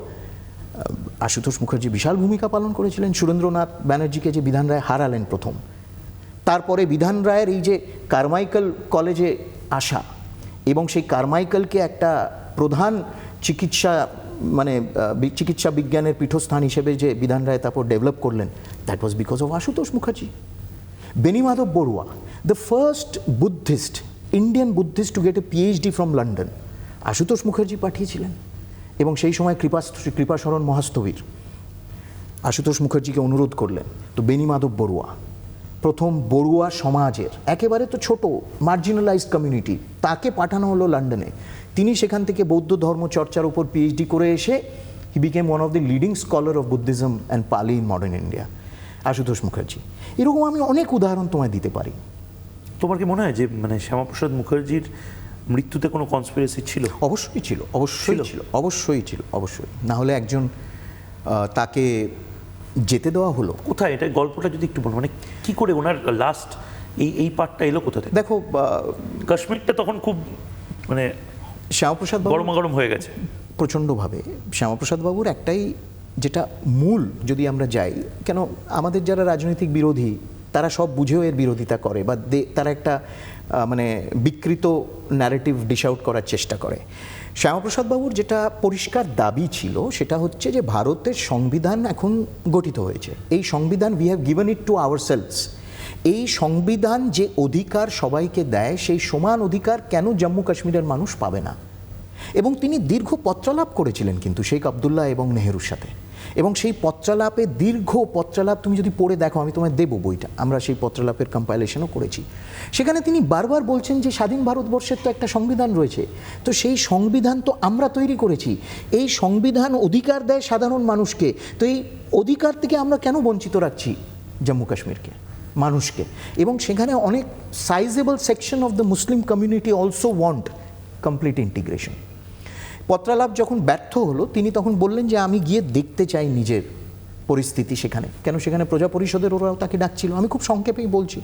আশুতোষ মুখার্জি বিশাল ভূমিকা পালন করেছিলেন। সুরেন্দ্রনাথ ব্যানার্জিকে যে বিধান রায় হারালেন প্রথম, তারপরে বিধান রায়ের এই যে কারমাইকেল কলেজে আসা এবং সেই কারমাইকেলকে একটা প্রধান চিকিৎসা বিজ্ঞানের পীঠস্থান হিসেবে যে বিধান রায় তারপর ডেভেলপ করলেন, that was because of Ashutosh Mukherjee. Benimadhab Barua, the first Buddhist, Indian Buddhist to get A PhD from London, Ashutosh Mukherjee পাঠিয়েছিলেন। এবং সেই সময় কৃপাশরণ মহাস্তবীর আশুতোষ মুখার্জিকে অনুরোধ করলেন। তো বেনিমাধব বড়ুয়া প্রথম বড়ুয়া সমাজের একেবারে তো ছোট মার্জিনালাইজড কমিউনিটি, তাকে পাঠানো হলো লন্ডনে। তিনি সেখান থেকে বৌদ্ধ ধর্ম চর্চার উপর পিএইচডি করে এসে he became one of the leading scholar of Buddhism and Pali in modern India, Ashutosh Mukherjee. এরকম আমি অনেক উদাহরণ তোমায় দিতে পারি। তোমার কি মনে হয় যে মানে শ্যামাপ্রসাদ মুখার্জির মৃত্যুতে কোনো কনস্পিরেসি ছিল? অবশ্যই ছিল, অবশ্যই ছিল। না হলে একজন তাকে যেতে দেওয়া হলো কোথায়? এটা গল্পটা যদি একটু বলো, মানে কি করে ওনার লাস্ট এই পার্টটা এলো কোথা থেকে? দেখো, কাশ্মীরটা তখন খুব মানে শ্যামাপ্রসাদ গরম হয়ে গেছে প্রচণ্ডভাবে। শ্যামাপ্রসাদ বাবুর একটাই যেটা মূল, যদি আমরা যাই, কেন আমাদের যারা রাজনৈতিক বিরোধী তারা সব বুঝেও এর বিরোধিতা করে বা তারা একটা মানে বিকৃত ন্যারেটিভ ডিশ আউট করার চেষ্টা করে। শ্যামাপ্রসাদ বাবুর যেটা পরিষ্কার দাবি ছিল সেটা হচ্ছে যে ভারতের সংবিধান এখন গঠিত হয়েছে, এই সংবিধান we have given it to ourselves. এই সংবিধান যে অধিকার সবাইকে দেয় সেই সমান অধিকার কেন জম্মু কাশ্মীরের মানুষ পাবে না? এবং তিনি দীর্ঘ পত্রালাপ করেছিলেন কিন্তু শেখ আবদুল্লাহ এবং নেহেরুর সাথে, এবং সেই দীর্ঘ পত্রালাপ তুমি যদি পড়ে দেখো, আমি তোমায় দেবো বইটা, আমরা সেই পত্রালাপের কম্পাইলেশনও করেছি। সেখানে তিনি বারবার বলছেন যে স্বাধীন ভারতবর্ষের তো একটা সংবিধান রয়েছে, তো সেই সংবিধান তো আমরা তৈরি করেছি, এই সংবিধান অধিকার দেয় সাধারণ মানুষকে, তো এই অধিকার থেকে আমরা কেন বঞ্চিত রাখছি জম্মু কাশ্মীরকে, মানুষকে? এবং সেখানে অনেক sizeable section of the Muslim community also want complete integration. পত্রালাপ যখন ব্যর্থ হলো, তিনি তখন বললেন যে আমি গিয়ে দেখতে চাই নিজের পরিস্থিতি সেখানে, কেন সেখানে প্রজা পরিষদের ওরাও তাকে ডাকছিল, আমি খুব সংক্ষেপেই বলছি।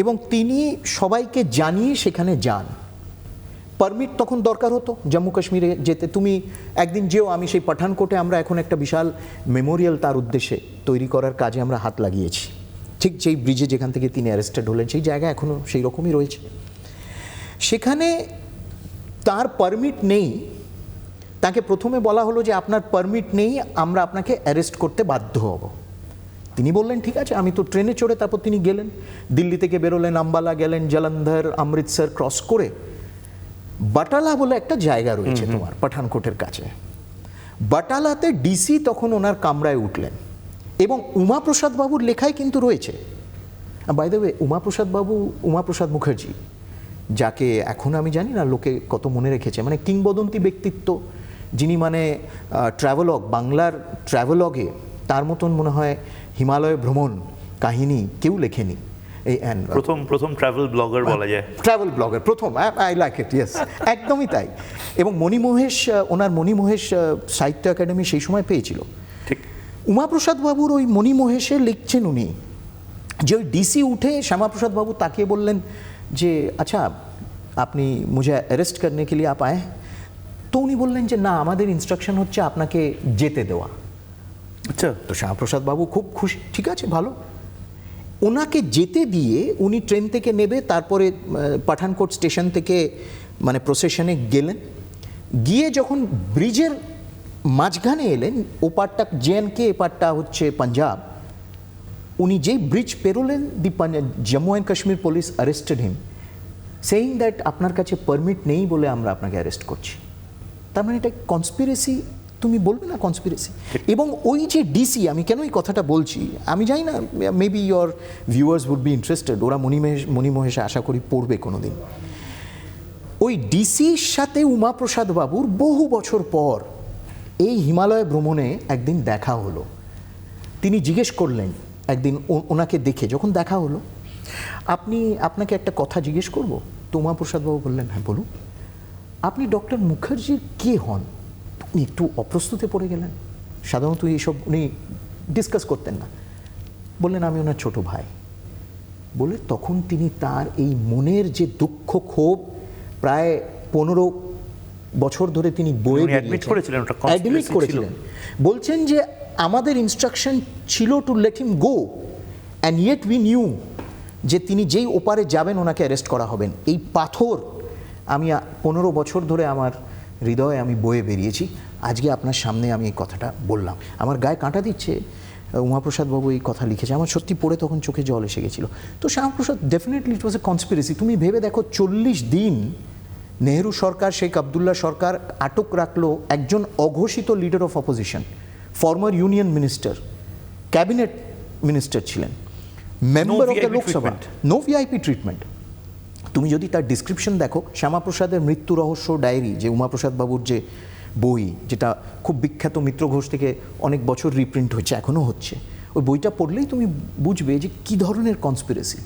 এবং তিনি সবাইকে জানিয়ে সেখানে যান। পারমিট তখন দরকার হতো জম্মু কাশ্মীরে যেতে, তুমি একদিন যেও, আমি সেই পাঠানকোটে আমরা এখন একটা বিশাল মেমোরিয়াল তার উদ্দেশ্যে তৈরি করার কাজে আমরা হাত লাগিয়েছি, ঠিক যেই ব্রিজে যেখান থেকে তিনি অ্যারেস্টেড হলেন সেই জায়গা এখনও সেই রকমই রয়েছে। সেখানে তার পারমিট নেই, তাকে প্রথমে বলা হলো যে আপনার পারমিট নেই, আমরা আপনাকে অ্যারেস্ট করতে বাধ্য হব। তিনি বললেন ঠিক আছে, আমি তো ট্রেনে চড়ে, তারপর তিনি গেলেন, দিল্লি থেকে বেরোলেন, আম্বালা গেলেন, জলন্ধর, অমৃতসর ক্রস করে বাটালা বলে একটা জায়গা রয়েছে তোমার পাঠানকোটের কাছে। বাটালাতে ডিসি তখন ওনার কামরায় উঠলেন, এবং উমাপ্রসাদ বাবুর লেখায় কিন্তু রয়েছে, by the way Umaprasad Mukherjee, যাকে এখন আমি জানি না লোকে কত মনে রেখেছে, মানে কিংবদন্তি ব্যক্তিত্ব, যিনি মানে ট্রাভেলগ, বাংলার ট্রাভেলগে তার মতন মনে হয় হিমালয় ভ্রমণ কাহিনী কেউ লেখেনি। এই প্রথম ট্রাভেল ব্লগার বলা যায়, ট্রাভেল ব্লগার প্রথম, আই লাইক ইট, ইয়েস, একদমই তাই। এবং ওনার মণিমহেশ সাহিত্য একাডেমি সেই সময় পেয়েছিল। ঠিক, উমাপ্রসাদ বাবুর ওই মণিমহেশে লিখছেন উনি যে ওই ডিসি উঠে শ্যামাপ্রসাদ বাবু তাকিয়ে বললেন যে আচ্ছা আপনি মুঝে অ্যারেস্ট করনে কে লিয়ে আপ আয়ে? তো উনি বললেন যে না, আমাদের ইনস্ট্রাকশন হচ্ছে আপনাকে যেতে দেওয়া। আচ্ছা, তো শ্যামাপ্রসাদ বাবু খুব খুশি, ঠিক আছে ভালো। ওনাকে যেতে দিয়ে উনি ট্রেন থেকে নেবে, তারপরে পাঠানকোট স্টেশন থেকে মানে প্রসেশনে গেলেন, গিয়ে যখন ব্রিজের মাঝখানে এলেন, ওপারটা জেএনকে, এপারটা হচ্ছে পাঞ্জাব, উনি যেই ব্রিজ পেরোলেন, Jammu and Kashmir police arrested him, saying that আপনার কাছে পারমিট নেই বলে আমরা আপনাকে অ্যারেস্ট করছি। তার মানে এটা কনস্পিরেসি, তুমি বলবে না কনস্পিরেসি? এবং ওই যে ডিসি, আমি কেন এই কথাটা বলছি আমি জানি না, maybe your viewers would be interested, ওরা মণিমহেশে আশা করি পড়বে কোনো দিন। ওই ডিসির সাথে উমাপ্রসাদ বাবুর বহু বছর পর এই হিমালয় ভ্রমণে একদিন দেখা হলো। তিনি জিজ্ঞেস করলেন একদিন ওনাকে দেখে, যখন দেখা হলো, আপনাকে একটা কথা জিজ্ঞেস করব? তো উমাপ্রসাদ বাবু বললেন হ্যাঁ বলুন। আপনি ডক্টর মুখার্জির কে হন? উনি একটু অপ্রস্তুতে পড়ে গেলেন, সাধারণত এইসব উনি ডিসকাস করতেন না। বললেন আমি ওনার ছোট ভাই। বলে তখন তিনি তার এই মনের যে দুঃখ ক্ষোভ প্রায় 15 বছর ধরে তিনি বয়ে অ্যাডমিট করেছিলেন, ওটা conspiracy অ্যাডমিট ছিল। করেছিলেন, বলছেন যে আমাদের ইনস্ট্রাকশন ছিল to let him go and yet we knew যে তিনি যেই ওপারে যাবেন ওনাকে অ্যারেস্ট করা হবেন। এই পাথর আমি 15 বছর ধরে আমার হৃদয়ে আমি বয়ে বেরিয়েছি, আজকে আপনার সামনে আমি এই কথাটা বললাম। আমার গায়ে কাঁটা দিচ্ছে, উমাপ্রসাদ বাবু এই কথা লিখেছে, আমার সত্যি পড়ে তখন চোখে জল এসে গেছিল। তো Shyamaprasad definitely it was a conspiracy. তুমি ভেবে দেখো 40 দিন নেহেরু সরকার, শেখ আবদুল্লাহ সরকার আটক রাখলো একজন অঘোষিত leader of opposition, former union minister, cabinet minister ছিলেন, member of the VIP Lok Sabha, treatment. No VIP treatment. তুমি যদি তার ডিসক্রিপশন দেখো, শ্যামাপ্রসাদের মৃত্যু রহস্য ডায়েরি, যে উমাপ্রসাদ বাবুর যে বই, যেটা খুব বিখ্যাত, মিত্র ঘোষ থেকে অনেক বছর রিপ্রিন্ট হচ্ছে, এখনও হচ্ছে, ওই বইটা পড়লেই তুমি বুঝবে যে কী ধরনের কনস্পিরেসি।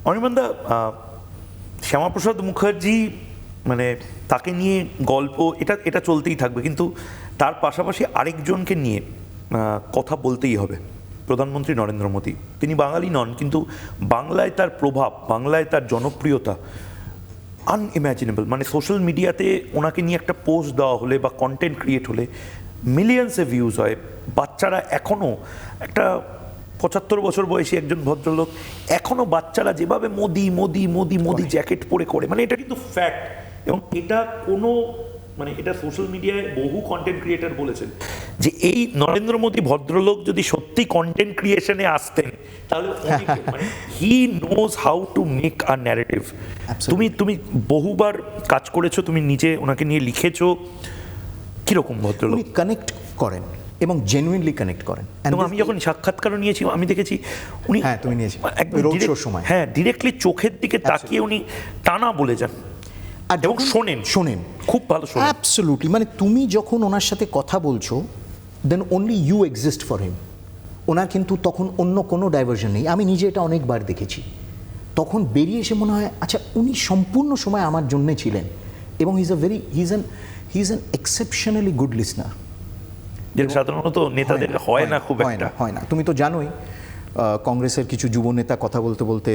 অনির্বাণদা, শ্যামাপ্রসাদ মুখার্জি মানে তাকে নিয়ে গল্প এটা চলতেই থাকবে, কিন্তু তার পাশাপাশি আরেকজনকে নিয়ে কথা বলতেই হবে, প্রধানমন্ত্রী নরেন্দ্র মোদী। তিনি বাঙালি নন, কিন্তু বাংলায় তার প্রভাব, বাংলায় তার জনপ্রিয়তা আনইম্যাজিনেবল। মানে সোশ্যাল মিডিয়াতে ওনাকে নিয়ে একটা পোস্ট দেওয়া হলে বা কন্টেন্ট ক্রিয়েট হলে মিলিয়ন্সে ভিউজ হয়। বাচ্চারা এখনও, একটা 75 বছর বয়সী একজন ভদ্রলোক, এখনও বাচ্চারা যেভাবে মোদি মোদি মোদি মোদি জ্যাকেট পরে করে, মানে এটা কিন্তু ফ্যাক্ট। এবং এটা কোনো মানে এটা সোশ্যাল মিডিয়ায় বহু কন্টেন্ট ক্রিয়েটার বলেছেন যে এই নরেন্দ্র মোদী ভদ্রলোক যদি সত্যি কন্টেন্ট ক্রিয়েশনে আসতেন তাহলে মানে he knows how to make a narrative. তুমি বহুবার কাজ করেছো, তুমি নিজে ওনাকে নিয়ে লিখেছো, কিরকম ভদ্রলোক? উনি কানেক্ট করেন এবং জেনুইনলি কানেক্ট করেন। এবং আমি যখন সাক্ষাৎকারও নিয়েছি, আমি দেখেছি উনি, হ্যাঁ তুমি নিয়েছি একদম রোড শোর সময়, হ্যাঁ ডিরেক্টলি চোখের দিকে তাকিয়ে উনি টানা বলে যান আর এবং শোনেন খুব ভালো শোনেন। অ্যাবসলিউটলি, মানে তুমি যখন ওনার সাথে কথা বলছো then only you exist for him. ওনার কিন্তু তখন অন্য কোনো ডাইভার্সন নেই। আমি নিজে এটা অনেকবার দেখেছি। তখন বেরিয়ে এসে মনে হয় আচ্ছা উনি সম্পূর্ণ সময় আমার জন্যে ছিলেন। এবং he is an exceptionally good listener, যেটা সাধারণত নেতাদের হয় না খুব একটা। হয় না। তুমি তো জানোই কংগ্রেসের কিছু যুব নেতা কথা বলতে বলতে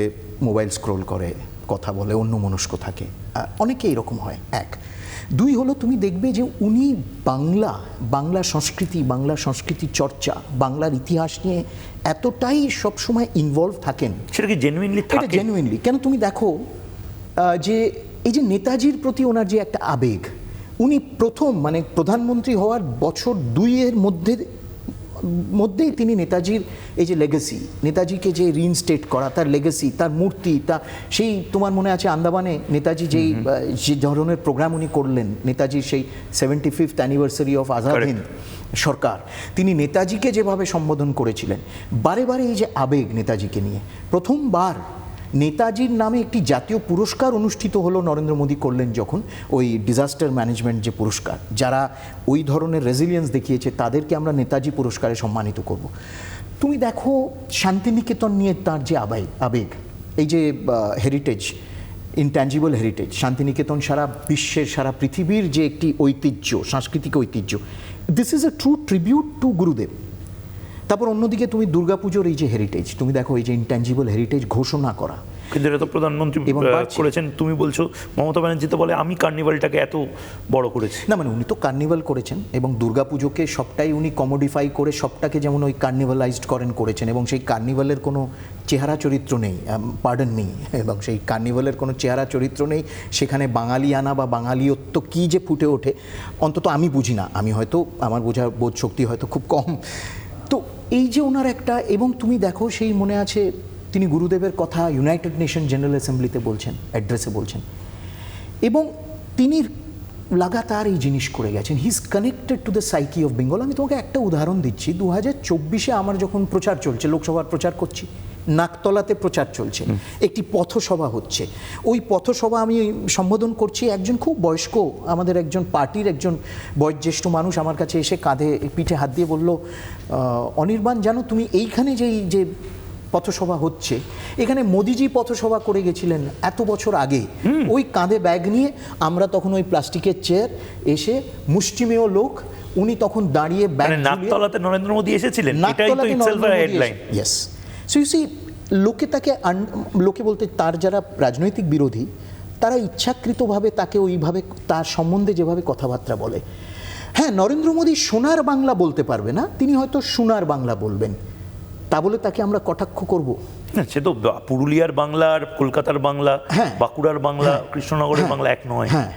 মোবাইল স্ক্রোল করে কথা বলে, অন্যমনস্ক থাকে, অনেকে এরকম হয়। এক, দুই হলো তুমি দেখবে যে উনি বাংলা সংস্কৃতি চর্চা, বাংলার ইতিহাস নিয়ে এতটাই সবসময় ইনভলভ থাকেন। সেটা কি জেনুইনলি থাকে? জেনুইনলি। কেন তুমি দেখো যে এই যে নেতাজির প্রতি ওনার যে একটা আবেগ, উনি প্রথম মানে প্রধানমন্ত্রী হওয়ার বছর 2 মধ্যেই তিনি নেতাজির এই যে লেগেসি, নেতাজিকে যে রিইনস্টেট করা, তার লেগেসি, তার মূর্তি, তা সেই তোমার মনে আছে আন্দামানে নেতাজি যে ধরনের প্রোগ্রাম উনি করলেন, নেতাজির সেই 75th anniversary of Azad Hind Sarkar, তিনি নেতাজিকে যেভাবে সম্বোধন করেছিলেন, বারে বারে এই যে আবেগ নেতাজিকে নিয়ে। প্রথমবার নেতাজির নামে একটি জাতীয় পুরস্কার অনুষ্ঠিত হলো, নরেন্দ্র মোদী করলেন যখন, ওই ডিজাস্টার ম্যানেজমেন্ট যে পুরস্কার, যারা ওই ধরনের রেজিলিয়েন্স দেখিয়েছে তাদেরকে আমরা নেতাজি পুরস্কারে সম্মানিত করব। তুমি দেখো শান্তিনিকেতন নিয়ে তার যে আবেগ, এই যে হেরিটেজ, ইনট্যাঞ্জিবল হেরিটেজ, শান্তিনিকেতন সারা বিশ্বের, সারা পৃথিবীর যে একটি ঐতিহ্য, সাংস্কৃতিক ঐতিহ্য, this is a true tribute to গুরুদেব। তারপর অন্যদিকে তুমি দুর্গাপুজোর এই যে হেরিটেজ, তুমি দেখো এই যে ইনট্যাঞ্জিবল হেরিটেজ ঘোষণা করা, কিন্তু এটা তো প্রধানমন্ত্রী করেছেন। তুমি বলছো মমতা ব্যানার্জি তো বলে আমি কার্নিভালটাকে এত বড় করেছি। না মানে উনি তো কার্নিভাল করেছেন এবং দুর্গাপুজোকে সবটাই উনি কমোডিফাই করে সবটাকে যেমন ওই কার্নিভালাইজড করেছেন, এবং সেই কার্নিভালের কোনো চেহারা চরিত্র নেই, পার্ডন মি, এবং সেই কার্নিভালের কোনো চেহারা চরিত্র নেই। সেখানে বাঙালিয়ানা বা বাঙালিয়ত্ব কী যে ফুটে ওঠে, অন্তত আমি বুঝি না, আমি হয়তো আমার বোধ শক্তি হয়তো খুব কম। তো এই যে ওনার একটা, এবং তুমি দেখো সেই মনে আছে তিনি গুরুদেবের কথা ইউনাইটেড নেশন জেনারেল অ্যাসেম্বলিতে বলছেন, অ্যাড্রেসে বলছেন, এবং তিনি লাগাতার এই জিনিস করে গেছেন। He is connected to the psyche of Bengal. আমি তোমাকে একটা উদাহরণ দিচ্ছি, 2024-এ আমার যখন প্রচার চলছে, লোকসভার প্রচার করছি, নাকতলাতে প্রচার চলছে, একটি পথসভা হচ্ছে, ওই পথসভা আমি সম্বোধন করছি, একজন খুব বয়স্ক আমাদের একজন পার্টির একজন বয়োজ্যেষ্ঠ মানুষ আমার কাছে এসে কাঁধে পিঠে হাত দিয়ে বলল, অনির্বাণ জানো তুমি এইখানে যে পথসভা হচ্ছে, এখানে মোদিজি পথসভা করে গেছিলেন এত বছর আগে, ওই কাঁধে ব্যাগ নিয়ে, আমরা তখন ওই প্লাস্টিকের চেয়ার, এসে মুষ্টিমেয় লোক, উনি তখন দাঁড়িয়ে ব্যাগ, নাকতলাতে নরেন্দ্র মোদী এসেছিলেন, এটাই তো itself a headline. Yes. So you see লোকে বলতে তার যারা রাজনৈতিক বিরোধী তারা ইচ্ছাকৃতভাবে তাকে ওইভাবে তার সম্বন্ধে যেভাবে কথাবার্তা বলে। হ্যাঁ, নরেন্দ্র মোদী সোনার বাংলা বলতে পারবে না, তিনি হয়তো সোনার বাংলা বলবেন, তা বলে তাকে আমরা কটাক্ষ করব? না, সে তো পুরুলিয়ার বাংলা আর কলকাতার বাংলা, হ্যাঁ, বাঁকুড়ার বাংলা, হ্যাঁ, কৃষ্ণনগরের হ্যাঁ, বাংলা এক নয়। হ্যাঁ,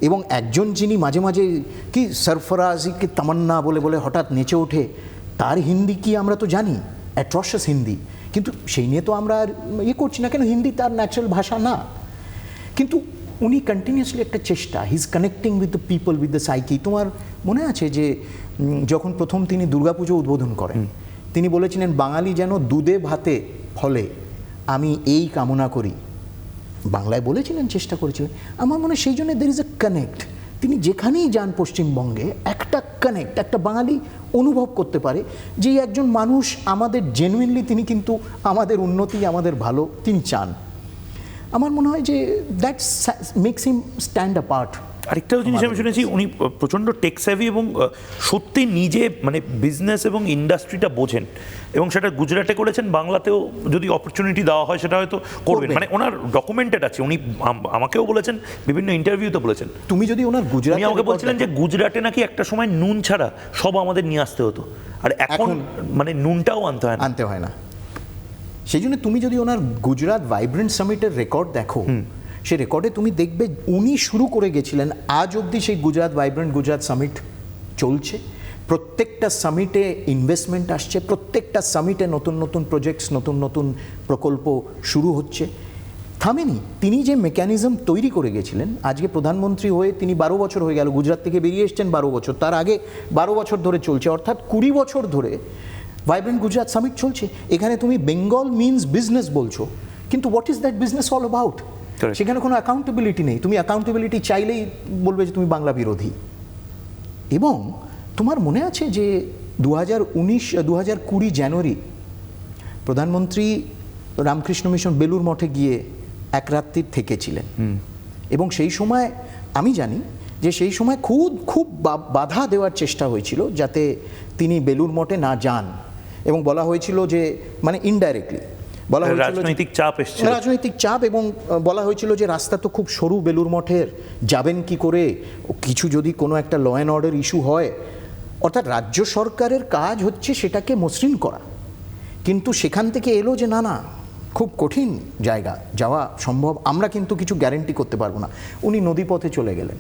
এবং একজন যিনি মাঝে মাঝে কি সরফরাজি কি তামান্না বলে বলে হঠাৎ নেচে ওঠে, তার হিন্দি কি আমরা তো জানি, অ্যাট্রশাস হিন্দি, কিন্তু সেই নিয়ে তো আমরা আর করছি না কেন, হিন্দি তার ন্যাচারাল ভাষা না। কিন্তু উনি কন্টিনিউয়াসলি একটা চেষ্টা, he is connecting with the people, with the psyche. তোমার মনে আছে যে যখন প্রথম তিনি দুর্গাপুজো উদ্বোধন করেন, তিনি বলেছিলেন বাঙালি যেন দুধে ভাতে ফলে, আমি এই কামনা করি, বাংলায় বলেছিলেন, চেষ্টা করেছিলেন। আমার মনে হয় সেই জন্য দের ইজ এ কানেক্ট। তিনি যেখানেই যান পশ্চিমবঙ্গে একটা কানেক্ট, একটা বাঙালি অনুভব করতে পারে যে একজন মানুষ আমাদের জেনুইনলি, তিনি কিন্তু আমাদের উন্নতি, আমাদের ভালো তিনি চান। আমার মনে হয় যে that makes him stand apart. আরেকটাও জিনিস আমি শুনেছি, উনি প্রচণ্ড টেক সেভি এবং সত্যি নিজে মানে বিজনেস এবং ইন্ডাস্ট্রিটা বোঝেন, এবং সেটা গুজরাটে করেছেন, বাংলাতেও যদি অপরচুনিটি দেওয়া হয় সেটা হয়তো করবেন। মানে ওনার ডকুমেন্টেড আছে, উনি আমাকেও বলেছেন, বিভিন্ন ইন্টারভিউতে বলেছেন। তুমি যদি ওনার গুজরাট, উনি আমাকে বলছিলেন যে গুজরাটে নাকি একটা সময় নুন ছাড়া সব আমাদের নিয়ে আসতে হতো, আর এখন মানে নুনটাও আনতে হয় না। সেই জন্য তুমি যদি ওনার গুজরাট ভাইব্রেন্ট সামিটের রেকর্ড দেখো, সে রেকর্ডে তুমি দেখবে উনি শুরু করে গেছিলেন, আজ অবধি সেই গুজরাট ভাইব্রেন্ট গুজরাট সামিট চলছে। প্রত্যেকটা সামিটে ইনভেস্টমেন্ট আসছে, প্রত্যেকটা সামিটে নতুন নতুন প্রজেক্টস, নতুন নতুন প্রকল্প শুরু হচ্ছে, থামেনি। তিনি যে মেকানিজম তৈরি করে গেছিলেন, আজকে প্রধানমন্ত্রী হয়ে তিনি 12 বছর হয়ে গেল, গুজরাট থেকে বেরিয়ে এসছেন 12 বছর, তার আগে 12 বছর ধরে চলছে, অর্থাৎ 20 বছর ধরে ভাইব্রেন্ট গুজরাট সামিট চলছে। এখানে তুমি বেঙ্গল মিনস বিজনেস বলছো, কিন্তু what is that business all about? সেখানে কোনো অ্যাকাউন্টেবিলিটি নেই। তুমি অ্যাকাউন্টেবিলিটি চাইলেই বলবে যে তুমি বাংলা বিরোধী। এবং তোমার মনে আছে যে 2020 জানুয়ারি প্রধানমন্ত্রী রামকৃষ্ণ মিশন বেলুর মঠে গিয়ে এক রাত্রি থেকেছিলেন, এবং সেই সময় আমি জানি যে সেই সময় খুব বাধা দেওয়ার চেষ্টা হয়েছিল যাতে তিনি বেলুর মঠে না যান, এবং বলা হয়েছিল যে মানে ইনডাইরেক্টলি বলা হয়েছিল রাজনৈতিক চাপ, এবং বলা হয়েছিল যে রাস্তা তো খুব সরু বেলুর মঠের, যাবেন কি করে, কিছু যদি কোনো একটা ল অ্যান্ড অর্ডার ইস্যু হয়, অর্থাৎ রাজ্য সরকারের কাজ হচ্ছে সেটাকে মসৃণ করা। কিন্তু সেখান থেকে এলো যে না না, খুব কঠিন জায়গা, যাওয়া সম্ভব, আমরা কিন্তু কিছু গ্যারেন্টি করতে পারবো না। উনি নদীপথে চলে গেলেন,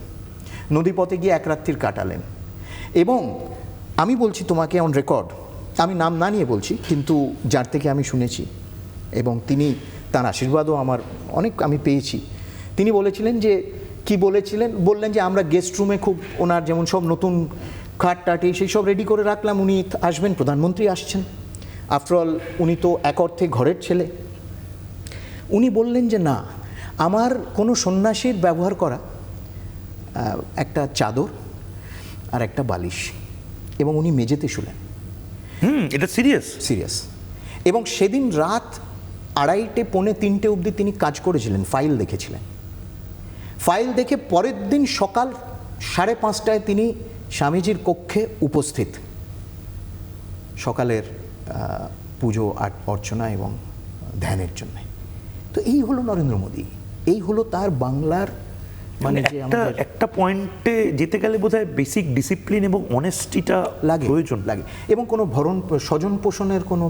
নদীপথে গিয়ে এক রাত্রির কাটালেন। এবং আমি বলছি তোমাকে অন রেকর্ড, আমি নাম না নিয়ে বলছি, কিন্তু যার থেকে আমি শুনেছি, এবং তিনি তার আশীর্বাদও আমার অনেক আমি পেয়েছি, তিনি বলেছিলেন যে কি বললেন যে আমরা গেস্ট রুমে খুব ওনার যেমন সব নতুন খাট টাট সেই সব রেডি করে রাখলাম, উনি আসবেন, প্রধানমন্ত্রী আসছেন, আফটারঅল উনি তো এক অর্থে ঘরের ছেলে। উনি বললেন যে না, আমার কোনো সন্ন্যাসীর ব্যবহার করা একটা চাদর আর একটা বালিশ, এবং উনি মেঝেতে শুলেন। এটা সিরিয়াস। এবং সেদিন রাত 2:30 পৌনে 3টে অবধি তিনি কাজ করেছিলেন, ফাইল দেখেছিলেন। ফাইল দেখে পরের দিন সকাল 5:30টায় তিনি স্বামীজির কক্ষে উপস্থিত, সকালের পুজো অর্চনা এবং ধ্যানের জন্য। তো এই হলো নরেন্দ্র মোদী, এই হলো তার বাংলার মানে যে একটা পয়েন্টে যেতে গেলে বোধহয় বেসিক ডিসিপ্লিন এবং অনেস্টিটা প্রয়োজন লাগে, এবং কোনো স্বজন পোষণের কোনো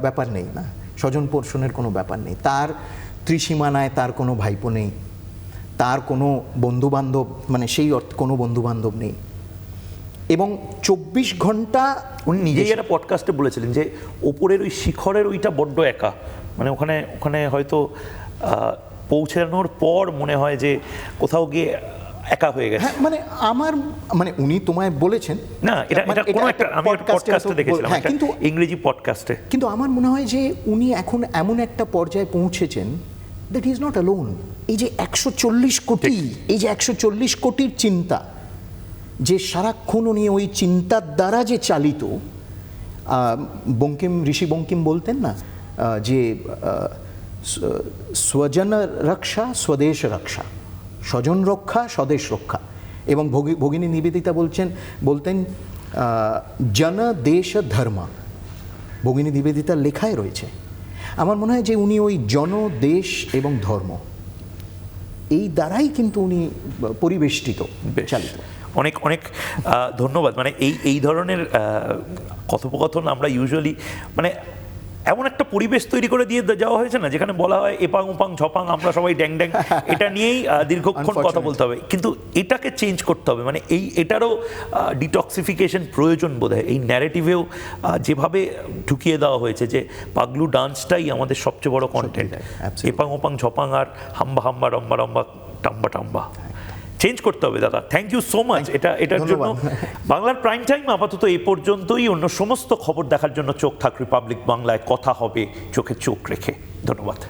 ব্যাপার নেই, না স্বজন পোষণের কোনো ব্যাপার নেই, তার ত্রিসীমানায় তার কোনো ভাইপো নেই, তার কোনো বন্ধুবান্ধব মানে সেই অর্থে কোনো বন্ধুবান্ধব নেই। এবং 24 ঘন্টা উনি নিজেই একটা পডকাস্টে বলেছিলেন যে ওপরের ওই শিখরের ওইটা বড্ড একা, মানে ওখানে হয়তো পৌঁছানোর পর মনে হয় যে কোথাও গিয়ে একা হয়ে গেছে। মানে আমার মানে উনি তোমায় বলেছেন না, এটা কোনো একটা আমি পডকাস্টে দেখেছিলাম, কিন্তু ইংরেজি পডকাস্টে। কিন্তু আমার মনে হয় যে উনি এখন এমন একটা পর্যায়ে পৌঁছেছেন দ্যাট ইজ নট অ্যালোন। এই যে 140 কোটি, এই যে 140 কোটির চিন্তা, যে সারাক্ষণ উনি ওই চিন্তার দ্বারা যে চালিত, ঋষি বঙ্কিম বলতেন না যে স্বজন রক্ষা স্বদেশ রক্ষা, স্বজন রক্ষা স্বদেশ রক্ষা। এবং ভগিনী নিবেদিতা বলতেন জন দেশ ধর্ম, ভগিনী নিবেদিতার লেখায় রয়েছে। আমার মনে হয় যে উনি ওই জন, দেশ এবং ধর্ম এই দ্বারাই কিন্তু উনি পরিবেষ্টিত, বেশ। চালিত। অনেক অনেক ধন্যবাদ। মানে এই ধরনের কথোপকথন আমরা ইউজুয়ালি মানে এমন একটা পরিবেশ তৈরি করে দিয়ে যাওয়া হয়েছে না, যেখানে বলা হয় এপাং উপাং ঝপাং আমরা সবাই ড্যাং ড্যাং, এটা নিয়েই দীর্ঘক্ষণ কথা বলতে হবে। কিন্তু এটাকে চেঞ্জ করতে হবে, মানে এটারও ডিটক্সিফিকেশন প্রয়োজন বোধ হয়। এই ন্যারেটিভেও যেভাবে ঢুকিয়ে দেওয়া হয়েছে যে পাগলু ডান্সটাই আমাদের সবচেয়ে বড় কন্টেন্ট, absolutely. এপাং ওপাং ঝপাং আর হাম্বা হাম্বা রম্বা রম্বা টাম্বা টাম্বা চেঞ্জ করতে হবে দাদা। থ্যাংক ইউ সো মাচ এটার জন্য। বাংলার প্রাইম টাইম আপাতত এই পর্যন্তই। অন্য সমস্ত খবর দেখার জন্য চোখ থাক রিপাবলিক বাংলায়। কথা হবে চোখে চোখ রেখে। ধন্যবাদ।